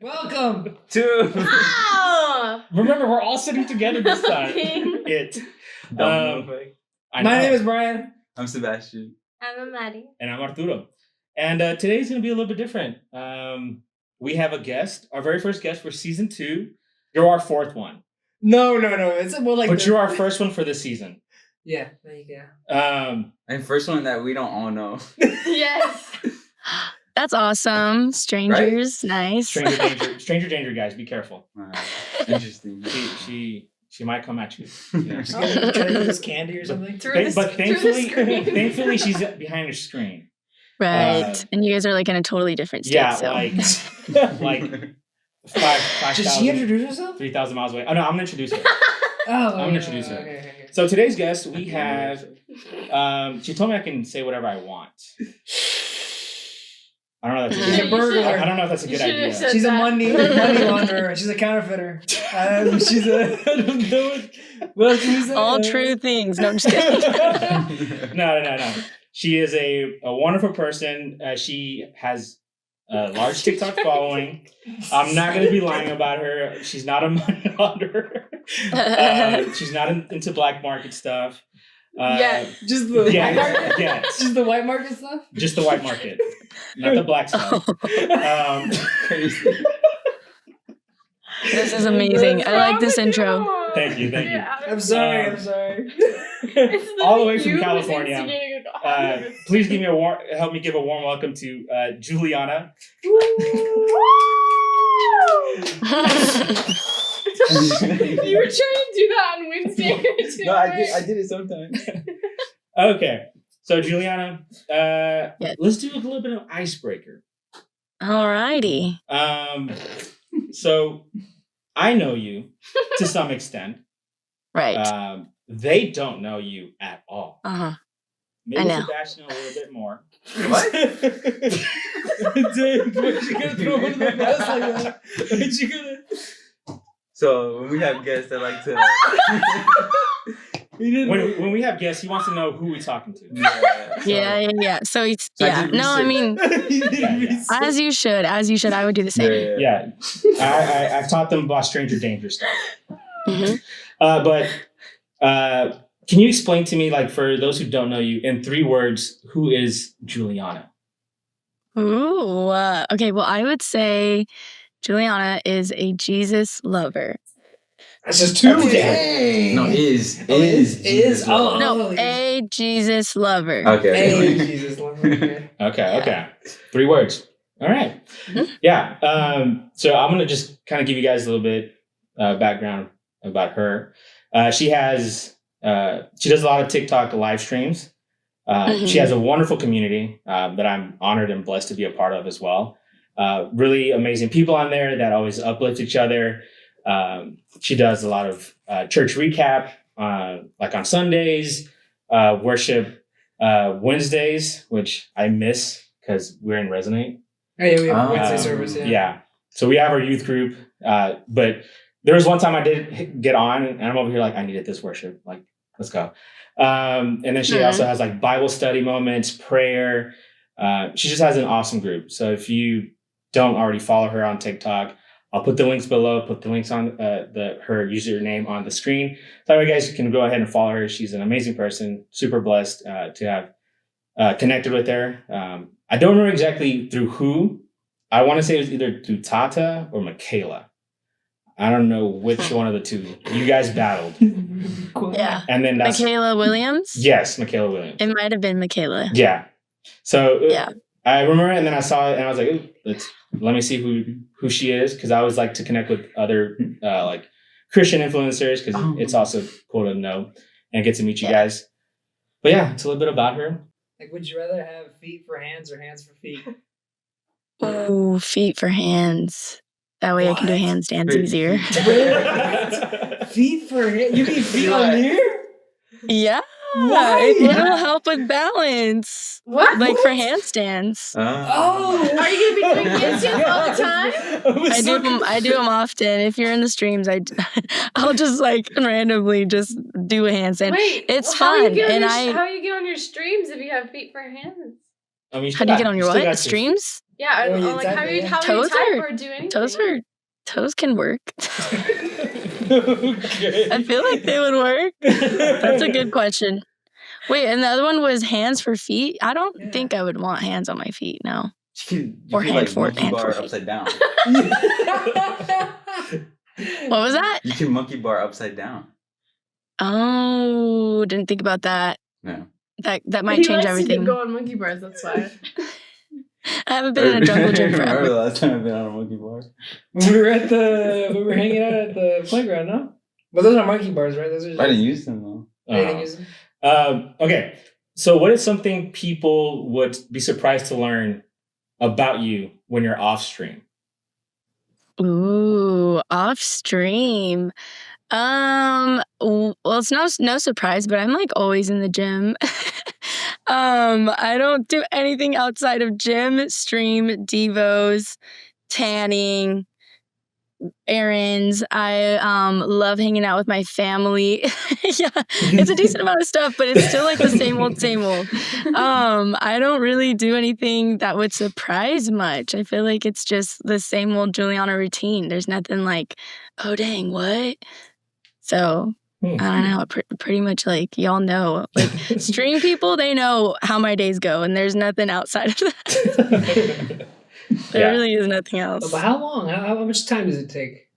Welcome to. Oh! Remember, we're all sitting together this time. My name is Brian. I'm Sebastian. I'm Maddie. And I'm Arturo. And today's going to be a little bit different. We have a guest, our very first guest for season 2. You're our 4th one. No. It's more like. But you're our first one for this season. Yeah, there you go. And first one that we don't all know. Yes. That's awesome. Strangers, nice. Stranger danger, guys. Be careful. Interesting. She might come at you. Can I use candy or something? But thankfully, she's behind her screen. Right. And you guys are like in a totally different state. Yeah, so. like 5,000. Did she introduce herself? 3,000 miles away. Oh no, I'm gonna introduce her. I'm gonna introduce her. Okay. So today's guest, we have. She told me I can say whatever I want. I don't know. If that's She's a burglar. I don't know if that's a good idea. She's a money launderer. She's a counterfeiter. She's a. I don't know what else can you say? All true things. No, I'm just kidding. No. She is a wonderful person. She has a large TikTok following. I'm not going to be lying about her. She's not a money launderer. She's not into black market stuff. Just the white market? Yes. Just the white market stuff? Just the white market. Not the black stuff. Crazy. This is amazing. I like this intro. Thank you. I'm sorry. All the way from California. Please give me help me give a warm welcome to Juliana. You were trying to do that on Wednesday. No, I did it sometimes. Okay. So Juliana, Yes. Let's do a little bit of icebreaker. Alrighty. So I know you to some extent. Right. They don't know you at all. Uh-huh. Maybe I know. Sebastian a little bit more. What? Dude, why'd you gonna throw one of the bus like that? Why'd you gonna... So when we have guests that like to. When we have guests, he wants to know who we're talking to. Yeah. So it's So yeah. I No, I mean, as you should. I would do the same. Yeah. I've taught them about stranger danger stuff. Mm-hmm. But can you explain to me, like, for those who don't know you, in 3 words, who is Juliana? Ooh. Okay. Well, I would say Juliana is a Jesus lover. That's just 2. Dang. No, is. Oh, No, a Jesus lover. Okay. Jesus, Okay. 3 words. All right. Mm-hmm. Yeah. So I'm gonna just kind of give you guys a little bit background about her. She does a lot of TikTok live streams. She has a wonderful community that I'm honored and blessed to be a part of as well. Really amazing people on there that always uplift each other. She does a lot of church recap, like on Sundays, worship Wednesdays, which I miss because we're in Resonate. Oh, yeah, we have a Wednesday service, Yeah. So we have our youth group, but there was one time I did get on, and I'm over here like, I needed this worship. Like, let's go. And then she also has like Bible study moments, prayer. She just has an awesome group. So if you don't already follow her on TikTok, I'll put the links below, put the links on her username on the screen. So you guys can go ahead and follow her. She's an amazing person, super blessed to have connected with her. I don't remember exactly through who. I want to say it was either through Tata or Michaela. I don't know which one of the two. You guys battled. Yeah. And then that's Michaela Williams? Yes, Michaela Williams. It might have been Michaela. Yeah. So Yeah. I remember it, and then I saw it, and I was like, ooh, let me see who she is, because I always like to connect with other like Christian influencers, because it's also cool to know and get to meet you guys. But yeah, it's a little bit about her. Like, would you rather have feet for hands or hands for feet? Oh, feet for hands. That way I can do handstands easier. Feet for hands? You mean feet on here? Yeah. Why? It'll help with balance. What? Like for handstands. Oh. Are you going to be doing handstands all the time? I do them often. If you're in the streams, I'll just like randomly just do a handstand. Wait, it's how fun. How do you get on your streams if you have feet for hands? I mean, How do you get on your what? Streams? Yeah, Oh, you like type how it, you yeah. how you Toes type are- or do anything. Toes can work. Okay. I feel like they would work. That's a good question. Wait, and the other one was hands for feet. I don't Yeah. think I would want hands on my feet. No. You Or could hand like for- monkey hand bar for feet. upside down. What was that? You can monkey bar upside down. Oh, didn't think about that. No. That might He change likes everything. to go on monkey bars. That's why. I haven't been in a jungle gym Remember forever. the last time I've been on a monkey bar? we were hanging out at the playground, no? But those are monkey bars, right? Those are just, I didn't use them though. I didn't use them. Okay. So what is something people would be surprised to learn about you when you're off stream? Ooh, off stream. Well, it's no surprise, but I'm like always in the gym. I don't do anything outside of gym, stream, devos, tanning, errands. I love hanging out with my family. Yeah, it's a decent amount of stuff, but it's still like the same old, same old. I don't really do anything that would surprise much. I feel like it's just the same old Juliana routine. There's nothing like, oh dang, what? So I don't know. Pretty much like y'all know, like stream people, they know how my days go, and there's nothing outside of that. There really is nothing else. But how long? How much time does it take?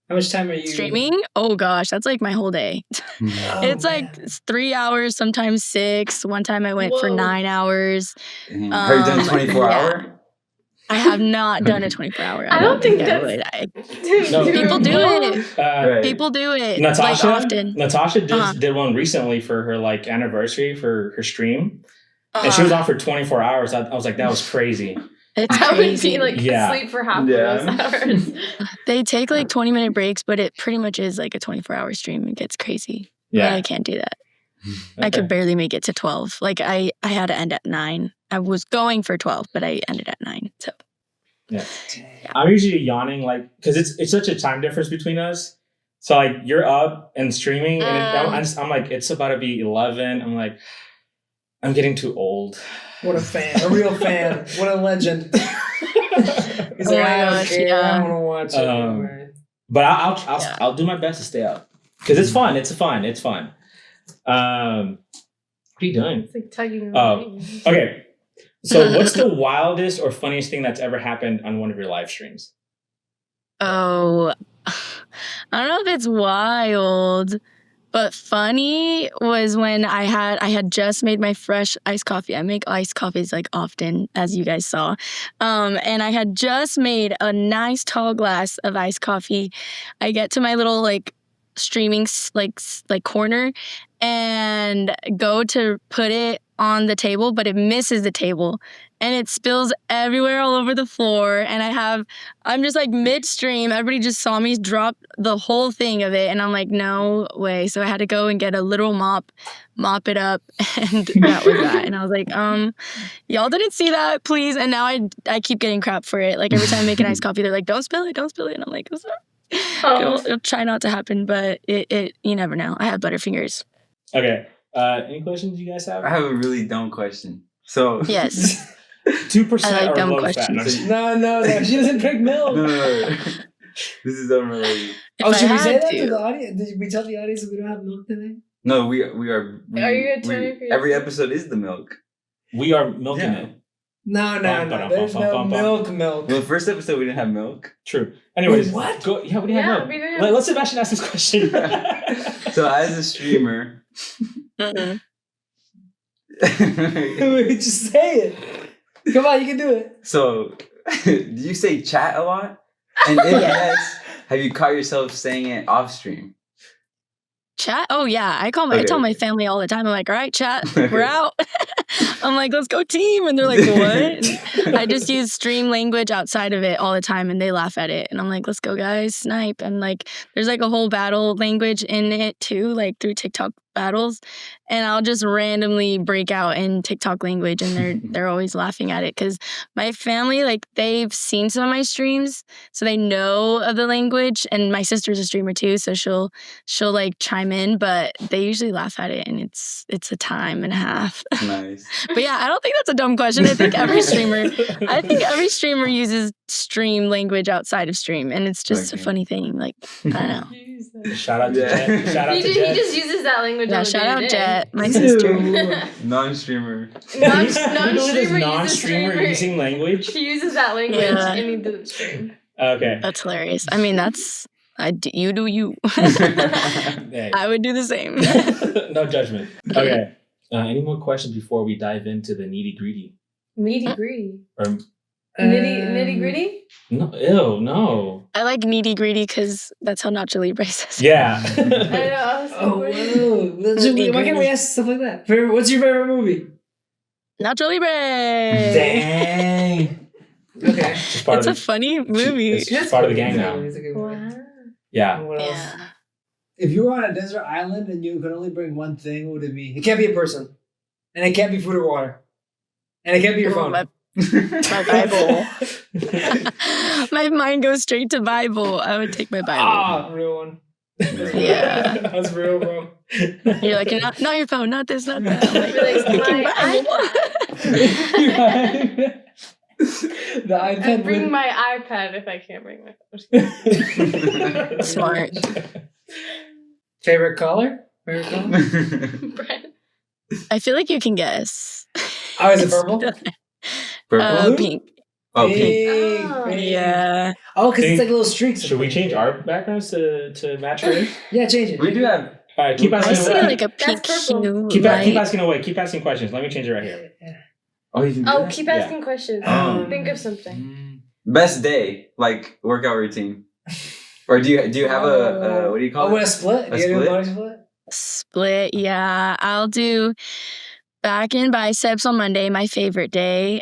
How much time are you Streaming? Oh gosh, that's like my whole day. Oh, It's like 3 hours, sometimes 6. One time I went for Whoa. 9 hours. Have you done 24 yeah. hour? I have not done a 24-hour. I don't think I that's- would. No. People do it. Right. People do it. Natasha, like often. Natasha just Uh-huh. did one recently for her like anniversary for her stream, and she was on for 24 hours. I was like, that was crazy. It's I would crazy. be like Yeah. asleep for half Yeah. of those hours. They take like 20-minute breaks, but it pretty much is like a 24-hour stream. It gets crazy. Yeah, But I can't do that. I Okay. could barely make it to 12. Like I had to end at 9. I was going for 12, but I ended at 9. So Yeah. I'm usually yawning like because it's such a time difference between us. So like you're up and streaming, and I'm like it's about to be 11. I'm like I'm getting too old. What a fan. A real fan. What a legend. He's like, I don't gosh, care. yeah. I want to watch it. Right. But Yeah. I'll do my best to stay up because it's fun. It's fun. It's fun. What are you doing? It's like tugging. Oh. Okay. So what's the wildest or funniest thing that's ever happened on one of your live streams? I don't know if it's wild, but funny was when I had just made my fresh iced coffee. I make iced coffees like often, as you guys saw. And I had just made a nice tall glass of iced coffee. I get to my little like streaming like corner and go to put it on the table, but it misses the table and it spills everywhere all over the floor. And I'm just like midstream. Everybody just saw me drop the whole thing of it. And I'm like, no way. So I had to go and get a literal mop it up. And that was that. And I was like, y'all didn't see that, please. And now I keep getting crap for it. Like every time I make an iced coffee, they're like, don't spill it. And I'm like, it'll try not to happen, but it you never know. I have butterfingers. Okay. Any questions you guys have? I have a really dumb question. So Yes. 2% I like or dumb low questions. fat. No. She doesn't drink milk. no. This is unrelated. If Oh, I should we say had that to the audience? Did we tell the audience that we don't have milk today? No, we are. Are you gonna tell me for every yourself? episode is the milk. We are milking Yeah. it. No. There's no milk. Well, the first episode we didn't have milk. True. Anyways, Wait, what? Go, yeah, we didn't have we milk. didn't have. Let Sebastian ask this question. So as a streamer, Mm-mm. Wait, just say it. Come on, you can do it. so do you say chat a lot? And if yes, have you caught yourself saying it off stream? Chat? Oh yeah. I tell Okay. my family all the time. I'm like, all right, chat, we're out. I'm like, let's go team. And they're like, what? And I just use stream language outside of it all the time and they laugh at it. And I'm like, let's go guys, snipe. And like there's like a whole battle language in it too, like through TikTok battles, and I'll just randomly break out in TikTok language, and they're always laughing at it because my family, like, they've seen some of my streams, so they know of the language, and my sister's a streamer too, so she'll like chime in, but they usually laugh at it, and it's a time and a half. Nice. But yeah, I don't think that's a dumb question. I think every streamer uses stream language outside of stream, and it's just a funny thing. Like, I don't know. Shout out to Jet. Shout out to He Jet. just uses that language. Yeah, on shout out day-to-day. Jet, my sister. Non-streamer. Non-streamer using language. He uses that language Yeah. and he doesn't stream. Okay. That's hilarious. I mean, you do you. Hey. I would do the same. No judgment. Okay. Any more questions before we dive into the nitty gritty? Nitty gritty. Or Nitty gritty? no? Ew, no. I like nitty gritty because that's how Nacho Libre says. Yeah. I know. Oh, whoa. Why can't we ask stuff like that? What's your favorite movie? Nacho Libre. Dang. Okay. Just part It's of a funny movie. It's just part of the gang now. It's a good movie. Wow. Yeah. What else? Yeah. If you were on a desert island and you could only bring one thing, what would it be? It can't be a person. And it can't be food or water. And it can't be your phone. My Bible. My mind goes straight to Bible. I would take my Bible. Ah, real one. Yeah. That's real, bro. You're like, not your phone, not this, not that. I'm like, Like, freaking Bible. The I iPad bring with... my iPad if I can't bring my phone. Smart. Favorite color? Favorite color? Brent. I feel like you can guess. Oh, is it purple? Purple? Pink. Oh, pink. Pink, Oh. pink. Yeah. Oh, because Pink. it's like little streaks. of Should we pink. change our backgrounds to match yours? Yeah, change it. We do have. All right. Keep I asking. see away. like a pink That's purple. hue Keep light. asking away. Keep asking questions. Let me change it right here. Oh, you can do Oh, that? keep Yeah. asking questions. Oh. Think of something. Best day, like workout routine, or do you have a what do you call Oh, what, it? a split? A You gotta do split? body split? Split, yeah. I'll do back and biceps on Monday, my favorite day.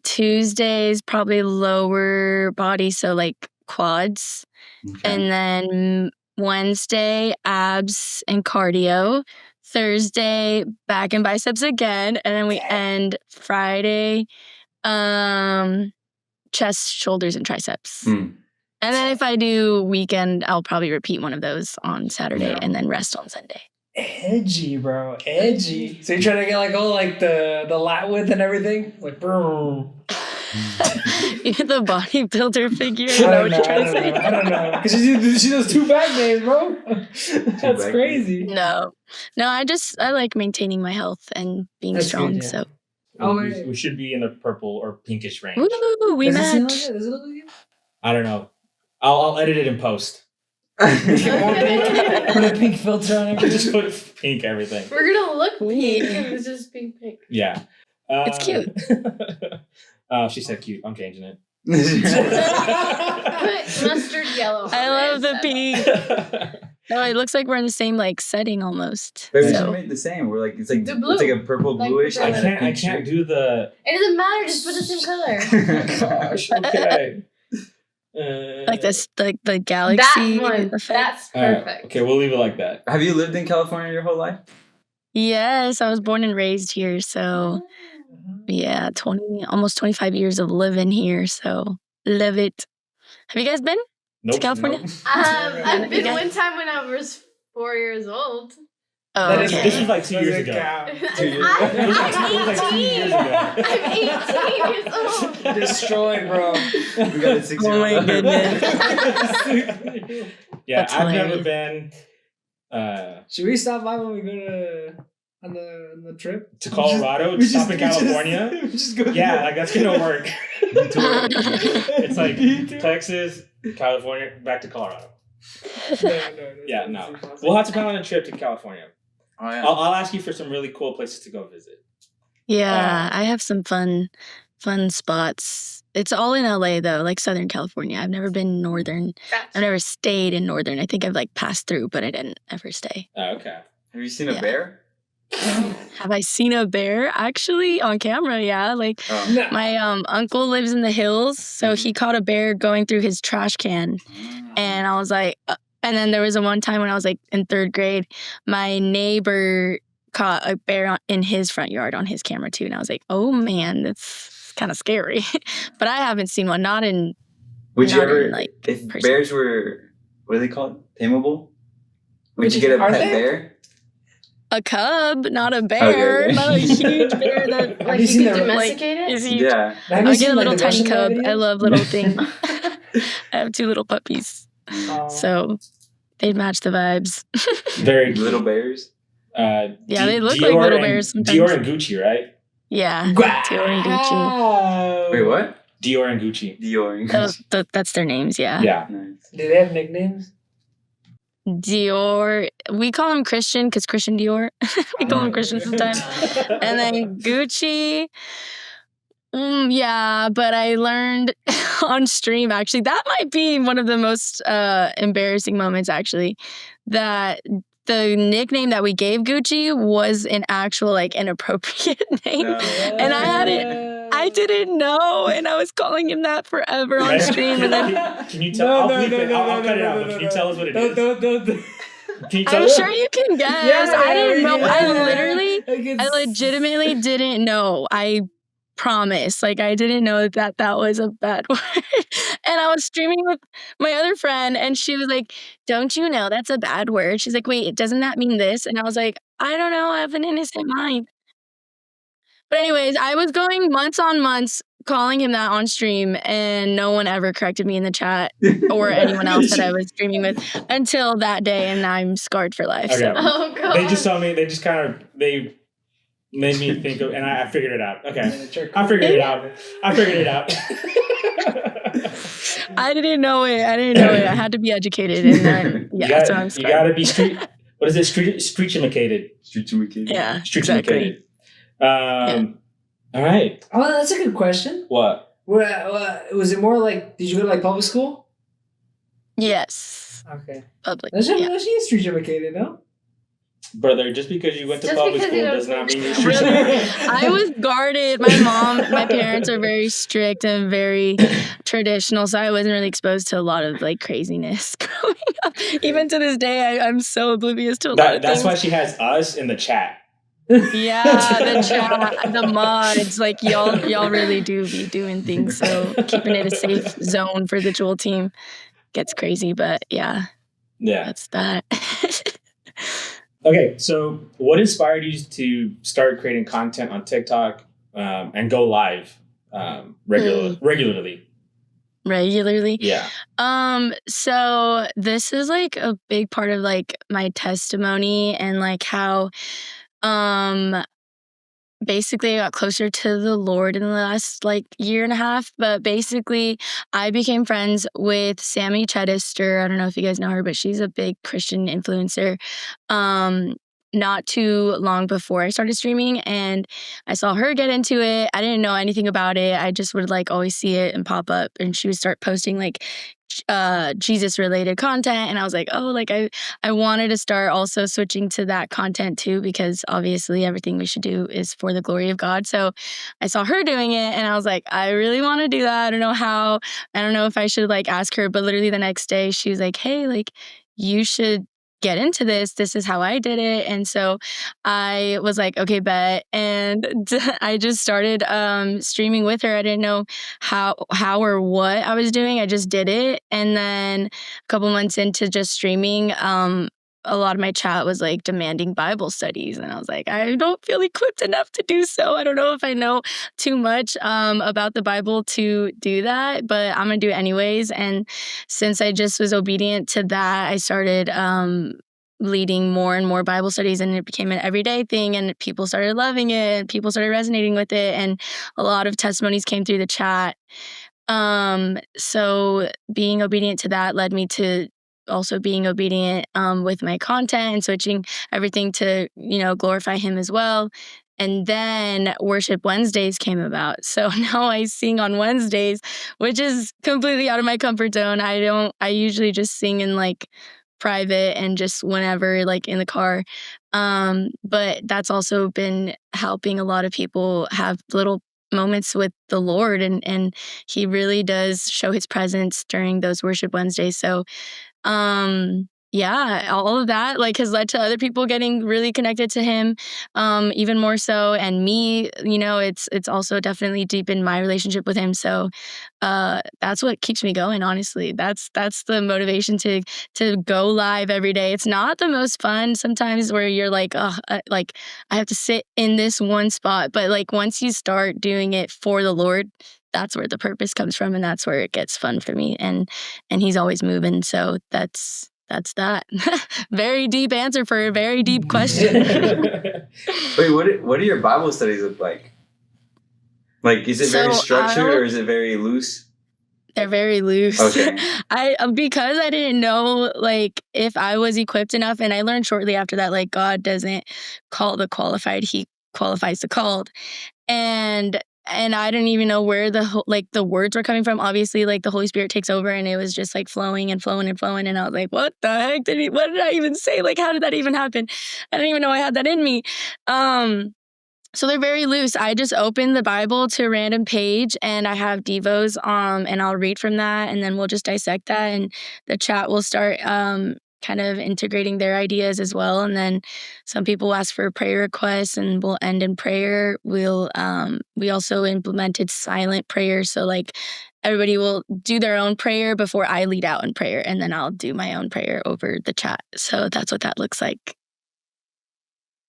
Tuesdays, probably lower body, so like quads. Okay. And then Wednesday, abs and cardio. Thursday, back and biceps again. And then we end Friday, chest, shoulders, and triceps. Mm. And then if I do weekend, I'll probably repeat one of those on Saturday Yeah. and then rest on Sunday. Edgy, bro. Edgy. So you're trying to get like all like the lat width and everything? Like, boom. You're the bodybuilder figure. I Is that don't what know. you're trying to say? I don't know. Because she does 2 back days, bro. That's back crazy. No, I like maintaining my health and being That's strong. good, yeah. So, Oh, we should be in the purple or pinkish range. woo, we Does it seem like match. that? Does it look like it? I don't know. I'll edit it in post. Put a pink filter on everything. Just put pink everything. We're gonna look Ooh. pink and it's just being pink. Yeah. It's cute. Oh, she said cute. I'm changing it. Put mustard yellow. I on love the it. pink. No, it looks like we're in the same like setting almost. Maybe we should So make the same. We're like it's like The blue. it's like a purple Like bluish. the I and then a can't pink do the It doesn't matter. Just put the same color. gosh, okay. like this, like the galaxy That one. effect. That's All right, perfect. okay, we'll leave it like that. Have you lived in California your whole life? Yes, I was born and raised here, so yeah, almost 25 years of living here. So love it. Have you guys been to California? Nope. I've been Okay. one time when I was 4 years old. Oh, That is- okay. This was like 2 years Doesn't ago. count. 2 years ago. I'm It was like 2 years 18. ago. I'm 18 years old. Destroyed, bro. We got a 6-year-old. Oh my goodness. Yeah, That's I've never hilarious. been Should we stop by when we go to on the trip? to Colorado, We stop in we California. we just go Yeah, like that's gonna work. It's like Detour. Texas, California, back to Colorado. No, Yeah, no. We'll have to plan on a trip to California. Oh, yeah. I'll ask you for some really cool places to go visit. Yeah, I have some fun spots. It's all in LA though, like Southern California. I've never been northern. I've never stayed in northern. I think I've like passed through, but I didn't ever stay. Oh, okay. Have you seen a Yeah. bear? Have I seen a bear? Actually, on camera, yeah. Like Oh. No. my uncle lives in the hills, so he caught a bear going through his trash can, and I was like, And then there was one time when I was like in 3rd grade, my neighbor caught a bear in his front yard on his camera too. And I was like, oh man, that's kind of scary. But I haven't seen one, not in Would you not ever, in, like, if person. bears were, what are they called? Tameable? Would you get a Are pet they? bear? a cub, not a bear, Okay. not a huge bear that Have Like you you seen could the- domesticate it? is huge. Yeah. Have you I'll seen get a like little the tiny Russian cub. I videos? love little things. I have 2 little puppies, Oh. so they'd match the vibes. Very Little bears? Yeah, they look like Dior little and- bears sometimes. Dior and Gucci, right? Yeah, Wow. Dior and Gucci. Wait, what? Dior and Gucci. Dior. That's their names. Yeah. Yeah. Nice. Do they have nicknames? Dior. We call him Christian because Christian Dior. We call him Christian sometimes. And then Gucci. Yeah, but I learned on stream, actually, that might be one of the most embarrassing moments, actually, that the nickname that we gave Gucci was an actual, like, inappropriate name. And I didn't know, and I was calling him that forever on stream. And then Can you tell? I'll cut it out, but can you tell us what it is? Don't. Can you tell I'm us? sure you can guess. I didn't know. I legitimately didn't know. I promise. Like, I didn't know that was a bad word. And I was streaming with my other friend, and she was like, don't you know that's a bad word? She's like, wait, doesn't that mean this? And I was like, I don't know. I have an innocent mind. But anyways, I was going months on months calling him that on stream, and no one ever corrected me in the chat or anyone else that I was streaming with until that day, and I'm scarred for life. Okay. So Oh god. They just told me. They made me think of, and I figured it out. Okay, I figured it out. I didn't know it. I had to be educated, and then so I'm you scarred. gotta be street. What is it? Street-imicated. Yeah, Street-imicated. All right. Oh, that's a good question. What? Was it more like, did you go to like public school? Yes, Okay. public. She Yeah. is street educated, no? Brother, just because you went to Just public because school you don't- does not mean you're Really? street-imicated. I was guarded. My parents are very strict and very traditional, so I wasn't really exposed to a lot of like craziness growing up. Even to this day, I'm so oblivious to a lot of That's things. why she has us in the chat. Yeah, the chat, the mods, like y'all really do be doing things. So keeping it a safe zone for the Jewel team gets crazy, but yeah, Yeah. that's that. Okay, so what inspired you to start creating content on TikTok and go live regularly? Regularly. Yeah. So this is like a big part of like my testimony and like how basically I got closer to the Lord in the last like year and a half. But basically I became friends with Sammy Chedister. I don't know if you guys know her, but she's a big Christian influencer. Not too long before I started streaming, and I saw her get into it. I didn't know anything about it. I just would like always see it and pop up, and she would start posting like Jesus related content, and I was like, oh, like I wanted to start also switching to that content too, because obviously everything we should do is for the glory of God. So I saw her doing it, and I was like, I really want to do that. I don't know how. I don't know if I should like ask her, but literally the next day she was like, hey, like you should get into this. This is how I did it. And so I was like, okay, bet. And I just started streaming with her. I didn't know how or what I was doing. I just did it. And then a couple months into just streaming, a lot of my chat was like demanding Bible studies. And I was like, I don't feel equipped enough to do so. I don't know if I know too much about the Bible to do that, but I'm going to do it anyways. And since I just was obedient to that, I started leading more and more Bible studies, and it became an everyday thing, and people started loving it, and people started resonating with it, and a lot of testimonies came through the chat. So being obedient to that led me to also being obedient with my content and switching everything to, glorify him as well. And then Worship Wednesdays came about. So now I sing on Wednesdays, which is completely out of my comfort zone. I usually just sing in like private and just whenever, like in the car. But that's also been helping a lot of people have little moments with the Lord, and he really does show his presence during those Worship Wednesdays. So yeah, all of that like has led to other people getting really connected to him, even more so. And me, it's also definitely deepened my relationship with him. So that's what keeps me going, honestly. That's the motivation to go live every day. It's not the most fun sometimes where you're like, oh, like I have to sit in this one spot. But like once you start doing it for the Lord, that's where the purpose comes from, and that's where it gets fun for me. And he's always moving. So that's that. Very deep answer for a very deep question. Wait, what do your Bible studies look like? Like, is it very structured or is it very loose? They're very loose. Okay. Because I didn't know like if I was equipped enough, and I learned shortly after that like God doesn't call the qualified, he qualifies the called. And I didn't even know where the words were coming from. Obviously, like the Holy Spirit takes over, and it was just like flowing and flowing and flowing. And I was like, "What the heck what did I even say? Like, how did that even happen? I didn't even know I had that in me." So they're very loose. I just open the Bible to a random page, and I have devos, and I'll read from that, and then we'll just dissect that, and the chat will start kind of integrating their ideas as well. And then some people ask for prayer requests, and we'll end in prayer. We also implemented silent prayer, so like everybody will do their own prayer before I lead out in prayer, and then I'll do my own prayer over the chat. So that's what that looks like.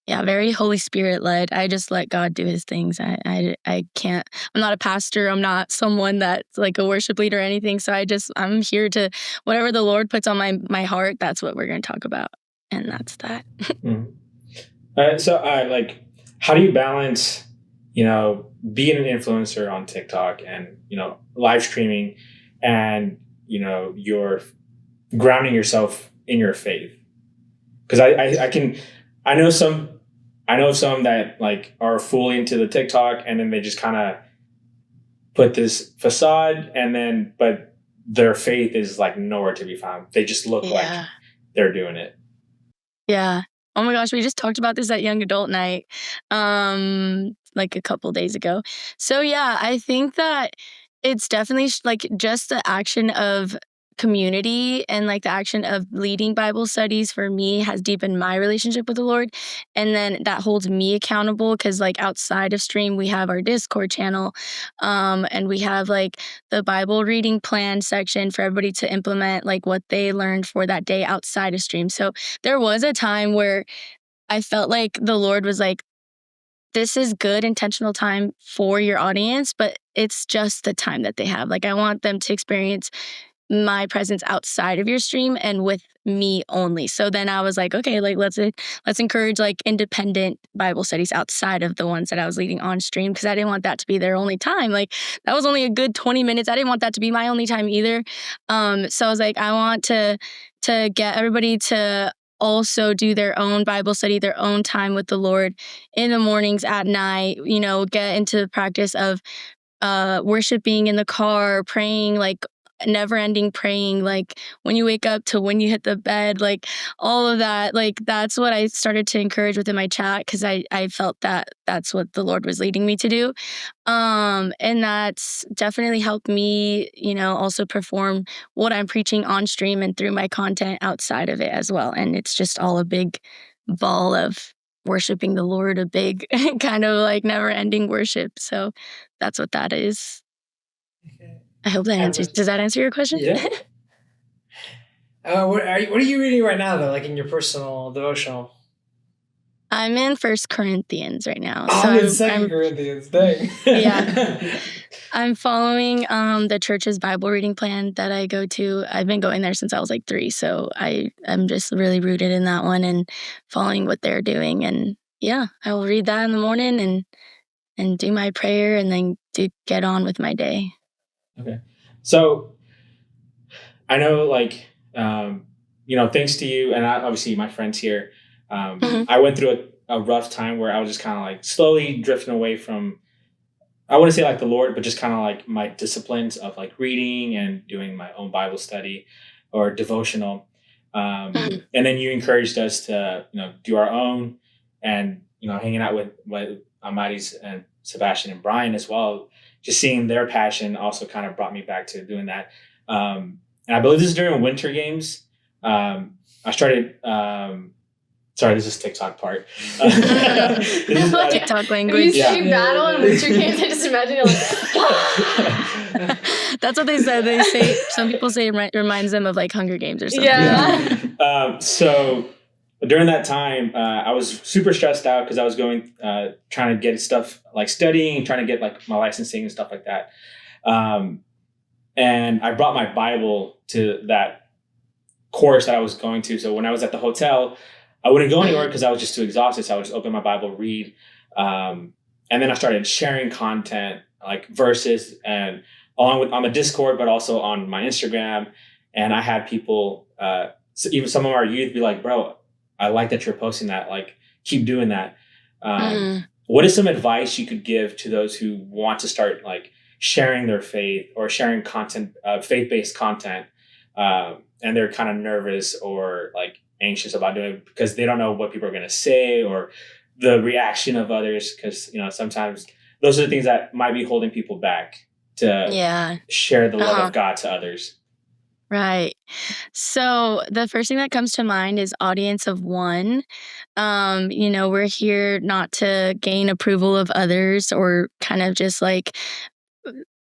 Yeah, very Holy Spirit led. I just let God do his things. I can't, I'm not a pastor. I'm not someone that's like a worship leader or anything. So I'm here to, whatever the Lord puts on my heart, that's what we're going to talk about. And that's that. So like, how do you balance, being an influencer on TikTok and, live streaming and, you're grounding yourself in your faith? Because I know some that like are fully into the TikTok, and then they just kind of put this facade, but their faith is like nowhere to be found. They just look like they're doing it. Yeah. Oh my gosh, we just talked about this at Young Adult Night, like a couple days ago. So yeah, I think that it's definitely like just the action of community and like the action of leading Bible studies for me has deepened my relationship with the Lord. And then that holds me accountable because like outside of stream, we have our Discord channel, and we have like the Bible reading plan section for everybody to implement like what they learned for that day outside of stream. So there was a time where I felt like the Lord was like, this is good intentional time for your audience, but it's just the time that they have. Like I want them to experience my presence outside of your stream and with me only. So then I was like, okay, like let's encourage like independent Bible studies outside of the ones that I was leading on stream, because I didn't want that to be their only time. Like that was only a good 20 minutes. I didn't want that to be my only time either. So I was like, I want to get everybody to also do their own Bible study, their own time with the Lord in the mornings, at night, get into the practice of worshiping in the car, praying, like never ending praying, like when you wake up to when you hit the bed, like all of that. Like that's what I started to encourage within my chat, because I felt that that's what the Lord was leading me to do. And that's definitely helped me, also perform what I'm preaching on stream and through my content outside of it as well. And it's just all a big ball of worshiping the Lord, a big kind of like never ending worship. So that's what that is. I hope that answers. Does that answer your question? Yeah. What are you reading right now, though? Like in your personal devotional? I'm in 1 Corinthians right now. So I'm in 2 Corinthians. Dang. Yeah. I'm following the church's Bible reading plan that I go to. I've been going there since I was like 3, so I'm just really rooted in that one and following what they're doing. And yeah, I will read that in the morning and do my prayer, and then get on with my day. Okay. So I know like, thanks to you and obviously my friends here, I went through a rough time where I was just kind of like slowly drifting away from, I wouldn't say like the Lord, but just kind of like my disciplines of like reading and doing my own Bible study or devotional. And then you encouraged us to, do our own, and, hanging out with Amaris and Sebastian and Brian as well. Just seeing their passion also kind of brought me back to doing that. And I believe this is during Winter Games. I started. Sorry, this is TikTok part. This is, TikTok When you language. say battle and winter games, I just imagine you're like, That's what they said. They say some people say it reminds them of like Hunger Games or something. yeah. So during that time, I was super stressed out because I was going, trying to get stuff like studying, trying to get like my licensing and stuff like that. And I brought my Bible to that course that I was going to. So when I was at the hotel, I wouldn't go anywhere because I was just too exhausted. So I would just open my Bible, read. And then I started sharing content like verses and along with on the Discord, but also on my Instagram. And I had people, so even some of our youth be like, bro, I like that you're posting that. Like, keep doing that. What is some advice you could give to those who want to start like sharing their faith or sharing content, faith-based content, and they're kind of nervous or like anxious about doing it because they don't know what people are going to say or the reaction of others? Because, you know, sometimes those are the things that might be holding people back to share the love of God to others. Right. So the first thing that comes to mind is audience of one. You know, we're here not to gain approval of others or kind of just like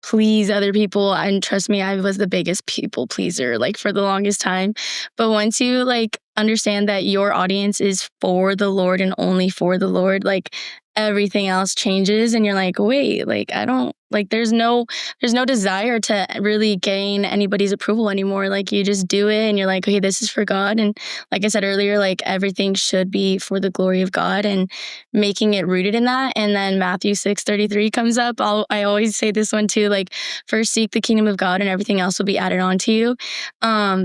please other people. And trust me, I was the biggest people pleaser like for the longest time. But once you like understand that your audience is for the Lord and only for the Lord, like everything else changes and you're like, wait, like I don't like there's no desire to really gain anybody's approval anymore. Like you just do it and you're like, okay, this is for God. And like I said earlier, like everything should be for the glory of God and making it rooted in that. And then Matthew 6:33 comes up. I always say this one too, like first seek the kingdom of God and everything else will be added on to you.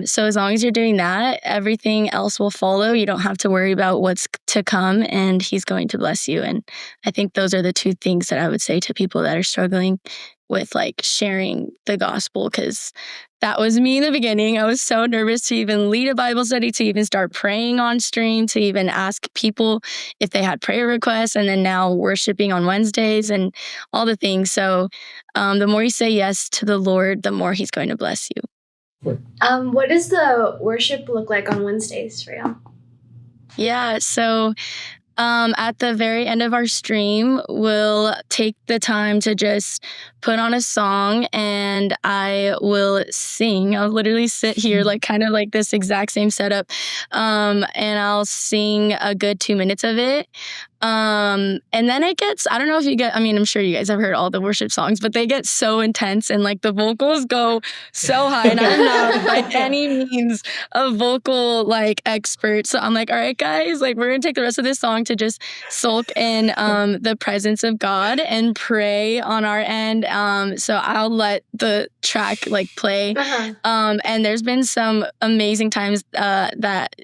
So as long as you're doing that, everything else will follow. You don't have to worry about what's to come and he's going to bless you. And I think those are the two things that I would say to people that are struggling with like sharing the gospel, because that was me in the beginning. I was so nervous to even lead a Bible study, to even start praying on stream, to even ask people if they had prayer requests, and then now worshiping on Wednesdays and all the things. So the more you say yes to the Lord, the more he's going to bless you. What does the worship look like on Wednesdays for y'all? Yeah, so at the very end of our stream, we'll take the time to just put on a song and I will sing. I'll literally sit here like kind of like this exact same setup, and I'll sing a good 2 minutes of it. And then it gets, I don't know if you get, I mean, I'm sure you guys have heard all the worship songs, but they get so intense and like the vocals go so high, and I'm not by any means a vocal like expert. So I'm like, all right, guys, like we're gonna take the rest of this song to just sulk in the presence of God and pray on our end. So I'll let the track like play. And there's been some amazing times that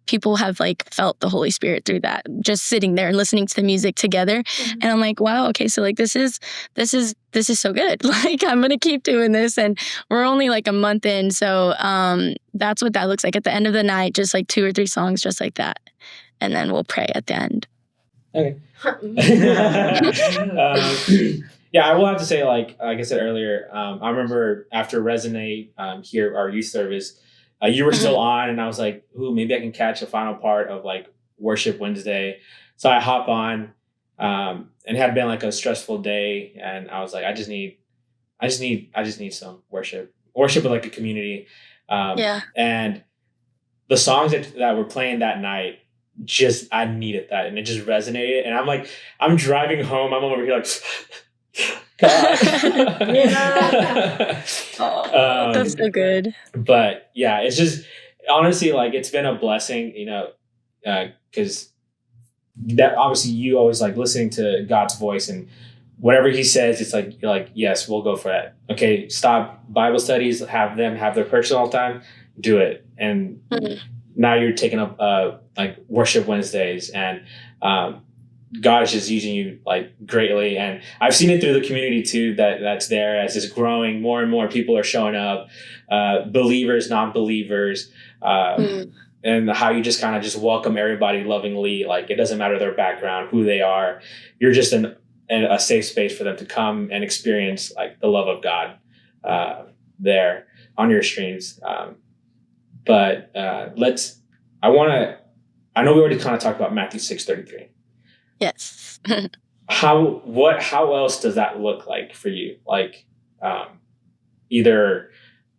people have like felt the Holy Spirit through that, just sitting there and listening to the music together. And I'm like, wow, okay, so like this is so good. Like I'm gonna keep doing this, and we're only like a month in, so that's what that looks like at the end of the night. Just like 2 or 3 songs, just like that, and then we'll pray at the end. Okay. Yeah, I will have to say, like I said earlier, I remember after Resonate here, our youth service, you were still on, and I was like, ooh, maybe I can catch the final part of like Worship Wednesday. So I hop on, and it had been like a stressful day, and I was like, I just need some worship with like a community. And the songs that were playing that night, just I needed that, and it just resonated. And I'm like, I'm driving home, I'm over here like, God. That's so good. But yeah, it's just honestly like it's been a blessing, you know, because that obviously you always like listening to God's voice, and whatever he says, it's like you're like, yes, we'll go for that. Okay, stop Bible studies, have them have their personal time, do it. And now you're taking up like Worship Wednesdays, and God is just using you like greatly. And I've seen it through the community too, that's there as it's growing. More and more people are showing up, believers, non-believers, and how you just kind of just welcome everybody lovingly. Like it doesn't matter their background, who they are. You're just in a safe space for them to come and experience like the love of God there on your streams. but I know we already kind of talked about Matthew 6:33. Yes. How else does that look like for you? Like either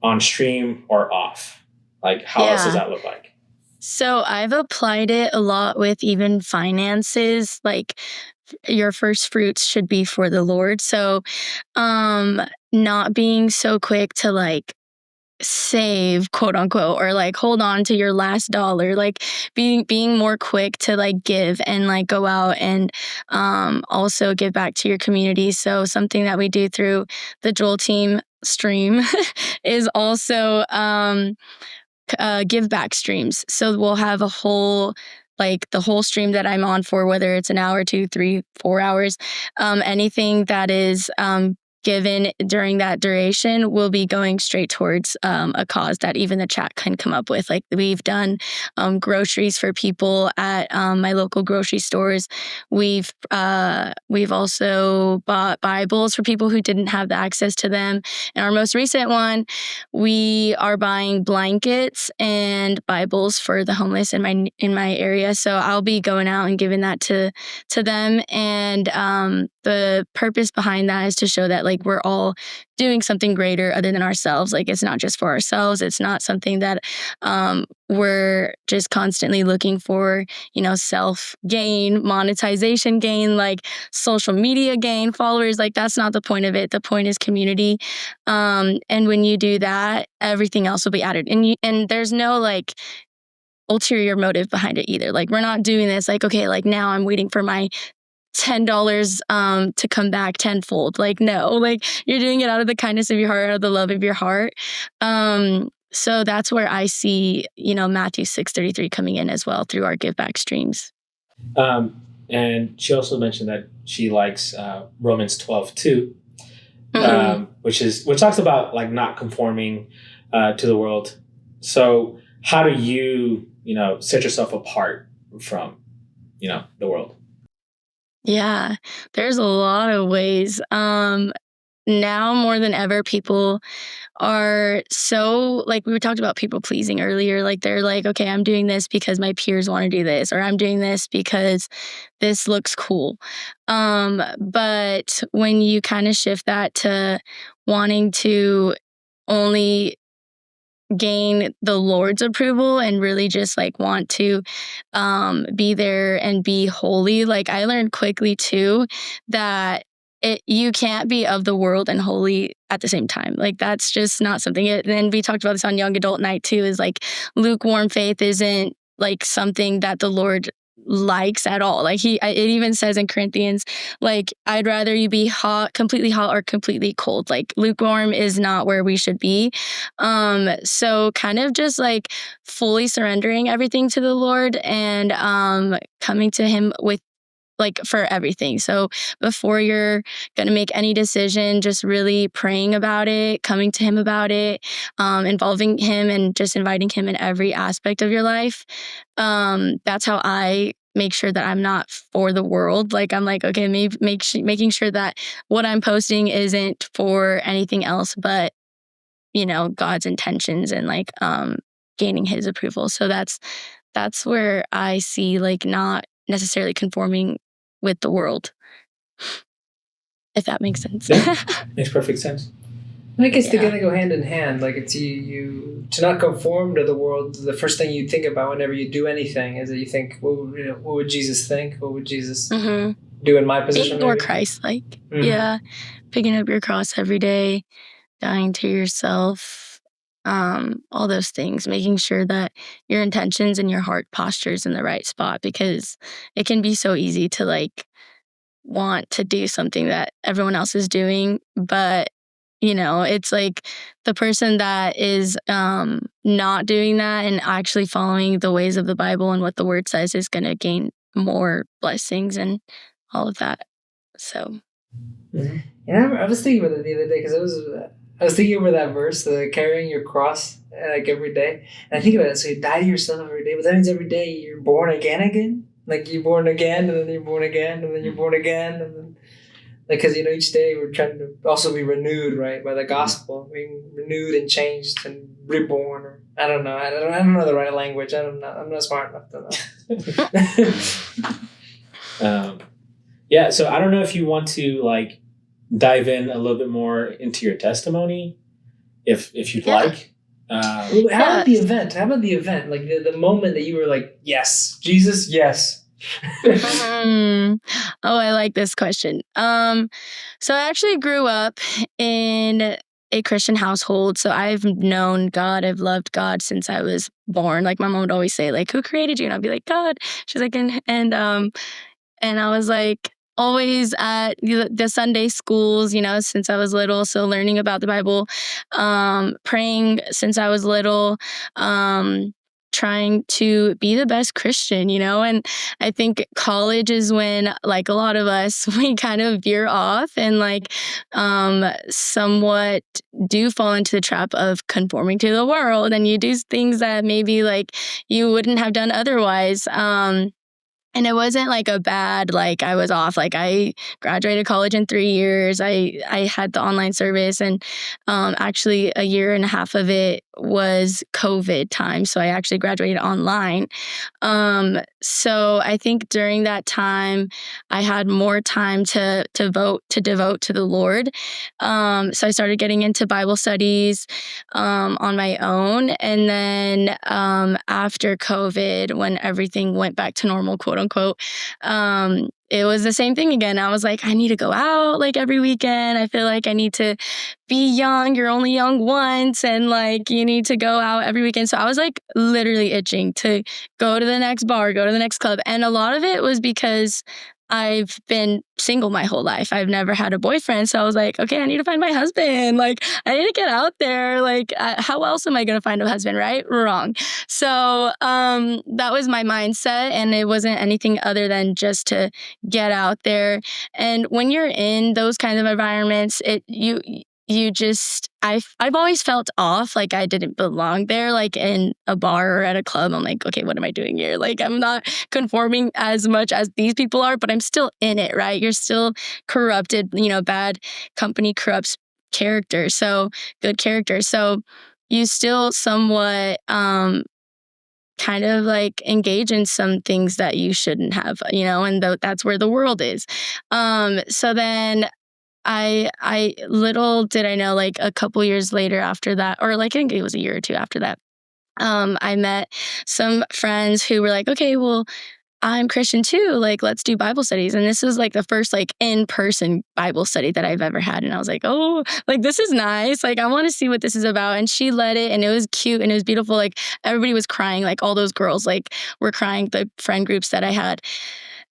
on stream or off? Like how else does that look like? So I've applied it a lot with even finances, like your first fruits should be for the Lord. So not being so quick to like save, quote unquote, or like hold on to your last dollar, like being more quick to like give and like go out and also give back to your community. So something that we do through the Joel team stream is also give back streams. So we'll have a whole the whole stream that I'm on for, whether it's an hour, 2, 3, 4 hours, anything that is given during that duration will be going straight towards a cause that even the chat can come up with. Like we've done groceries for people at my local grocery stores. We've also bought Bibles for people who didn't have the access to them. And our most recent one, we are buying blankets and Bibles for the homeless in my area. So I'll be going out and giving that to them. And the purpose behind that is to show that like we're all doing something greater other than ourselves. Like it's not just for ourselves. It's not something that we're just constantly looking for, self gain, monetization gain, like social media gain, followers. Like that's not the point of it. The point is community. And when you do that, everything else will be added. And there's no like ulterior motive behind it either. Like we're not doing this like, okay, like now I'm waiting for my $10 to come back tenfold. Like, no, like you're doing it out of the kindness of your heart, out of the love of your heart. So that's where I see, Matthew 6:33 coming in as well through our give back streams. And she also mentioned that she likes Romans 12:2, which talks about like not conforming to the world. So how do you, set yourself apart from, the world? Yeah, there's a lot of ways. Now more than ever, people are so like we talked about people pleasing earlier. Like they're like, okay, I'm doing this because my peers want to do this, or I'm doing this because this looks cool. But when you kind of shift that to wanting to only gain the Lord's approval and really just like want to be there and be holy. Like I learned quickly too that you can't be of the world and holy at the same time. Like that's just not something. And we talked about this on Young Adult Night too, is like lukewarm faith isn't like something that the Lord likes at all. Like it even says in Corinthians, like I'd rather you be completely hot or completely cold. Like lukewarm is not where we should be. So kind of just like fully surrendering everything to the Lord and coming to him with like for everything. So before you're going to make any decision, just really praying about it, coming to him about it, involving him and just inviting him in every aspect of your life. That's how I make sure that I'm not for the world. Like I'm like, okay, maybe making sure that what I'm posting isn't for anything else, but God's intentions and like gaining his approval. So that's where I see like not necessarily conforming with the world, if that makes sense. Yeah, makes perfect sense. I guess they're gonna go hand in hand. Like it's you to not conform to the world. The first thing you think about whenever you do anything is that you think, what would Jesus think? What would Jesus do in my position? Or Christ-like. Yeah, picking up your cross every day, dying to yourself, all those things, making sure that your intentions and your heart posture is in the right spot, because it can be so easy to like want to do something that everyone else is doing, but it's like the person that is not doing that and actually following the ways of the Bible and what the word says is going to gain more blessings and all of that. So yeah, I was thinking about it the other day because I was thinking over that verse, the carrying your cross like every day. And I think about it, so you die to yourself every day, but that means every day you're born again. Like you're born again, and then you're born again, and then you're born again, and then because each day we're trying to also be renewed, right, by the gospel, being renewed and changed and reborn. Or I don't know. I don't know the right language. I'm not smart enough to know. Yeah. So I don't know if you want to like dive in a little bit more into your testimony, if you'd like. How about the event? Like the moment that you were like, yes, Jesus, yes. Oh, I like this question. So I actually grew up in a Christian household. So I've known God. I've loved God since I was born. Like my mom would always say, like, who created you? And I'd be like, God. She's like, and I was like always at the Sunday schools, since I was little. So learning about the Bible, praying since I was little, trying to be the best Christian, and I think college is when like a lot of us, we kind of veer off and like somewhat do fall into the trap of conforming to the world, and you do things that maybe like you wouldn't have done otherwise. And it wasn't like a bad, like I was off. Like I graduated college in 3 years. I had the online service, and actually a year and a half of it was COVID time. So I actually graduated online. So I think during that time, I had more time to devote to the Lord. So I started getting into Bible studies on my own. And then after COVID, when everything went back to normal, quote unquote, it was the same thing again. I was like, I need to go out like every weekend. I feel like I need to be young. You're only young once, and like you need to go out every weekend. So I was like literally itching to go to the next bar, go to the next club. And a lot of it was because I've been single my whole life. I've never had a boyfriend. So I was like, okay, I need to find my husband. Like, I need to get out there. Like, how else am I going to find a husband, right? Wrong. So that was my mindset. And it wasn't anything other than just to get out there. And when you're in those kinds of environments, you just, I've always felt off, like I didn't belong there, like in a bar or at a club. I'm like, okay, what am I doing here? Like, I'm not conforming as much as these people are, but I'm still in it, right? You're still corrupted, bad company corrupts character, so good character. So you still somewhat kind of like engage in some things that you shouldn't have, and that's where the world is. So then I little did I know, like a couple years later after that, or like I think it was a year or two after that, I met some friends who were like, okay, well, I'm Christian too. Like, let's do Bible studies. And this was like the first like in-person Bible study that I've ever had. And I was like, oh, like this is nice. Like, I want to see what this is about. And she led it, and it was cute and it was beautiful. Like everybody was crying. Like all those girls like were crying, the friend groups that I had.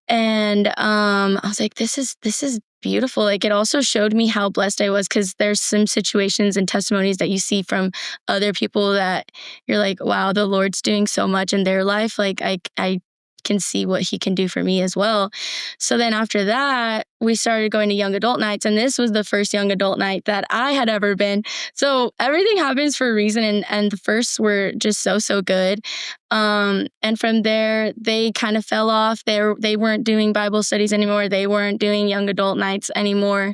And I was like, this is beautiful. Like it also showed me how blessed I was, because there's some situations and testimonies that you see from other people that you're like, wow, the Lord's doing so much in their life. Like I can see what he can do for me as well. So then after that, we started going to young adult nights, and this was the first young adult night that I had ever been. So everything happens for a reason, and the firsts were just so good. And from there, they kind of fell off. They weren't doing Bible studies anymore. They weren't doing young adult nights anymore.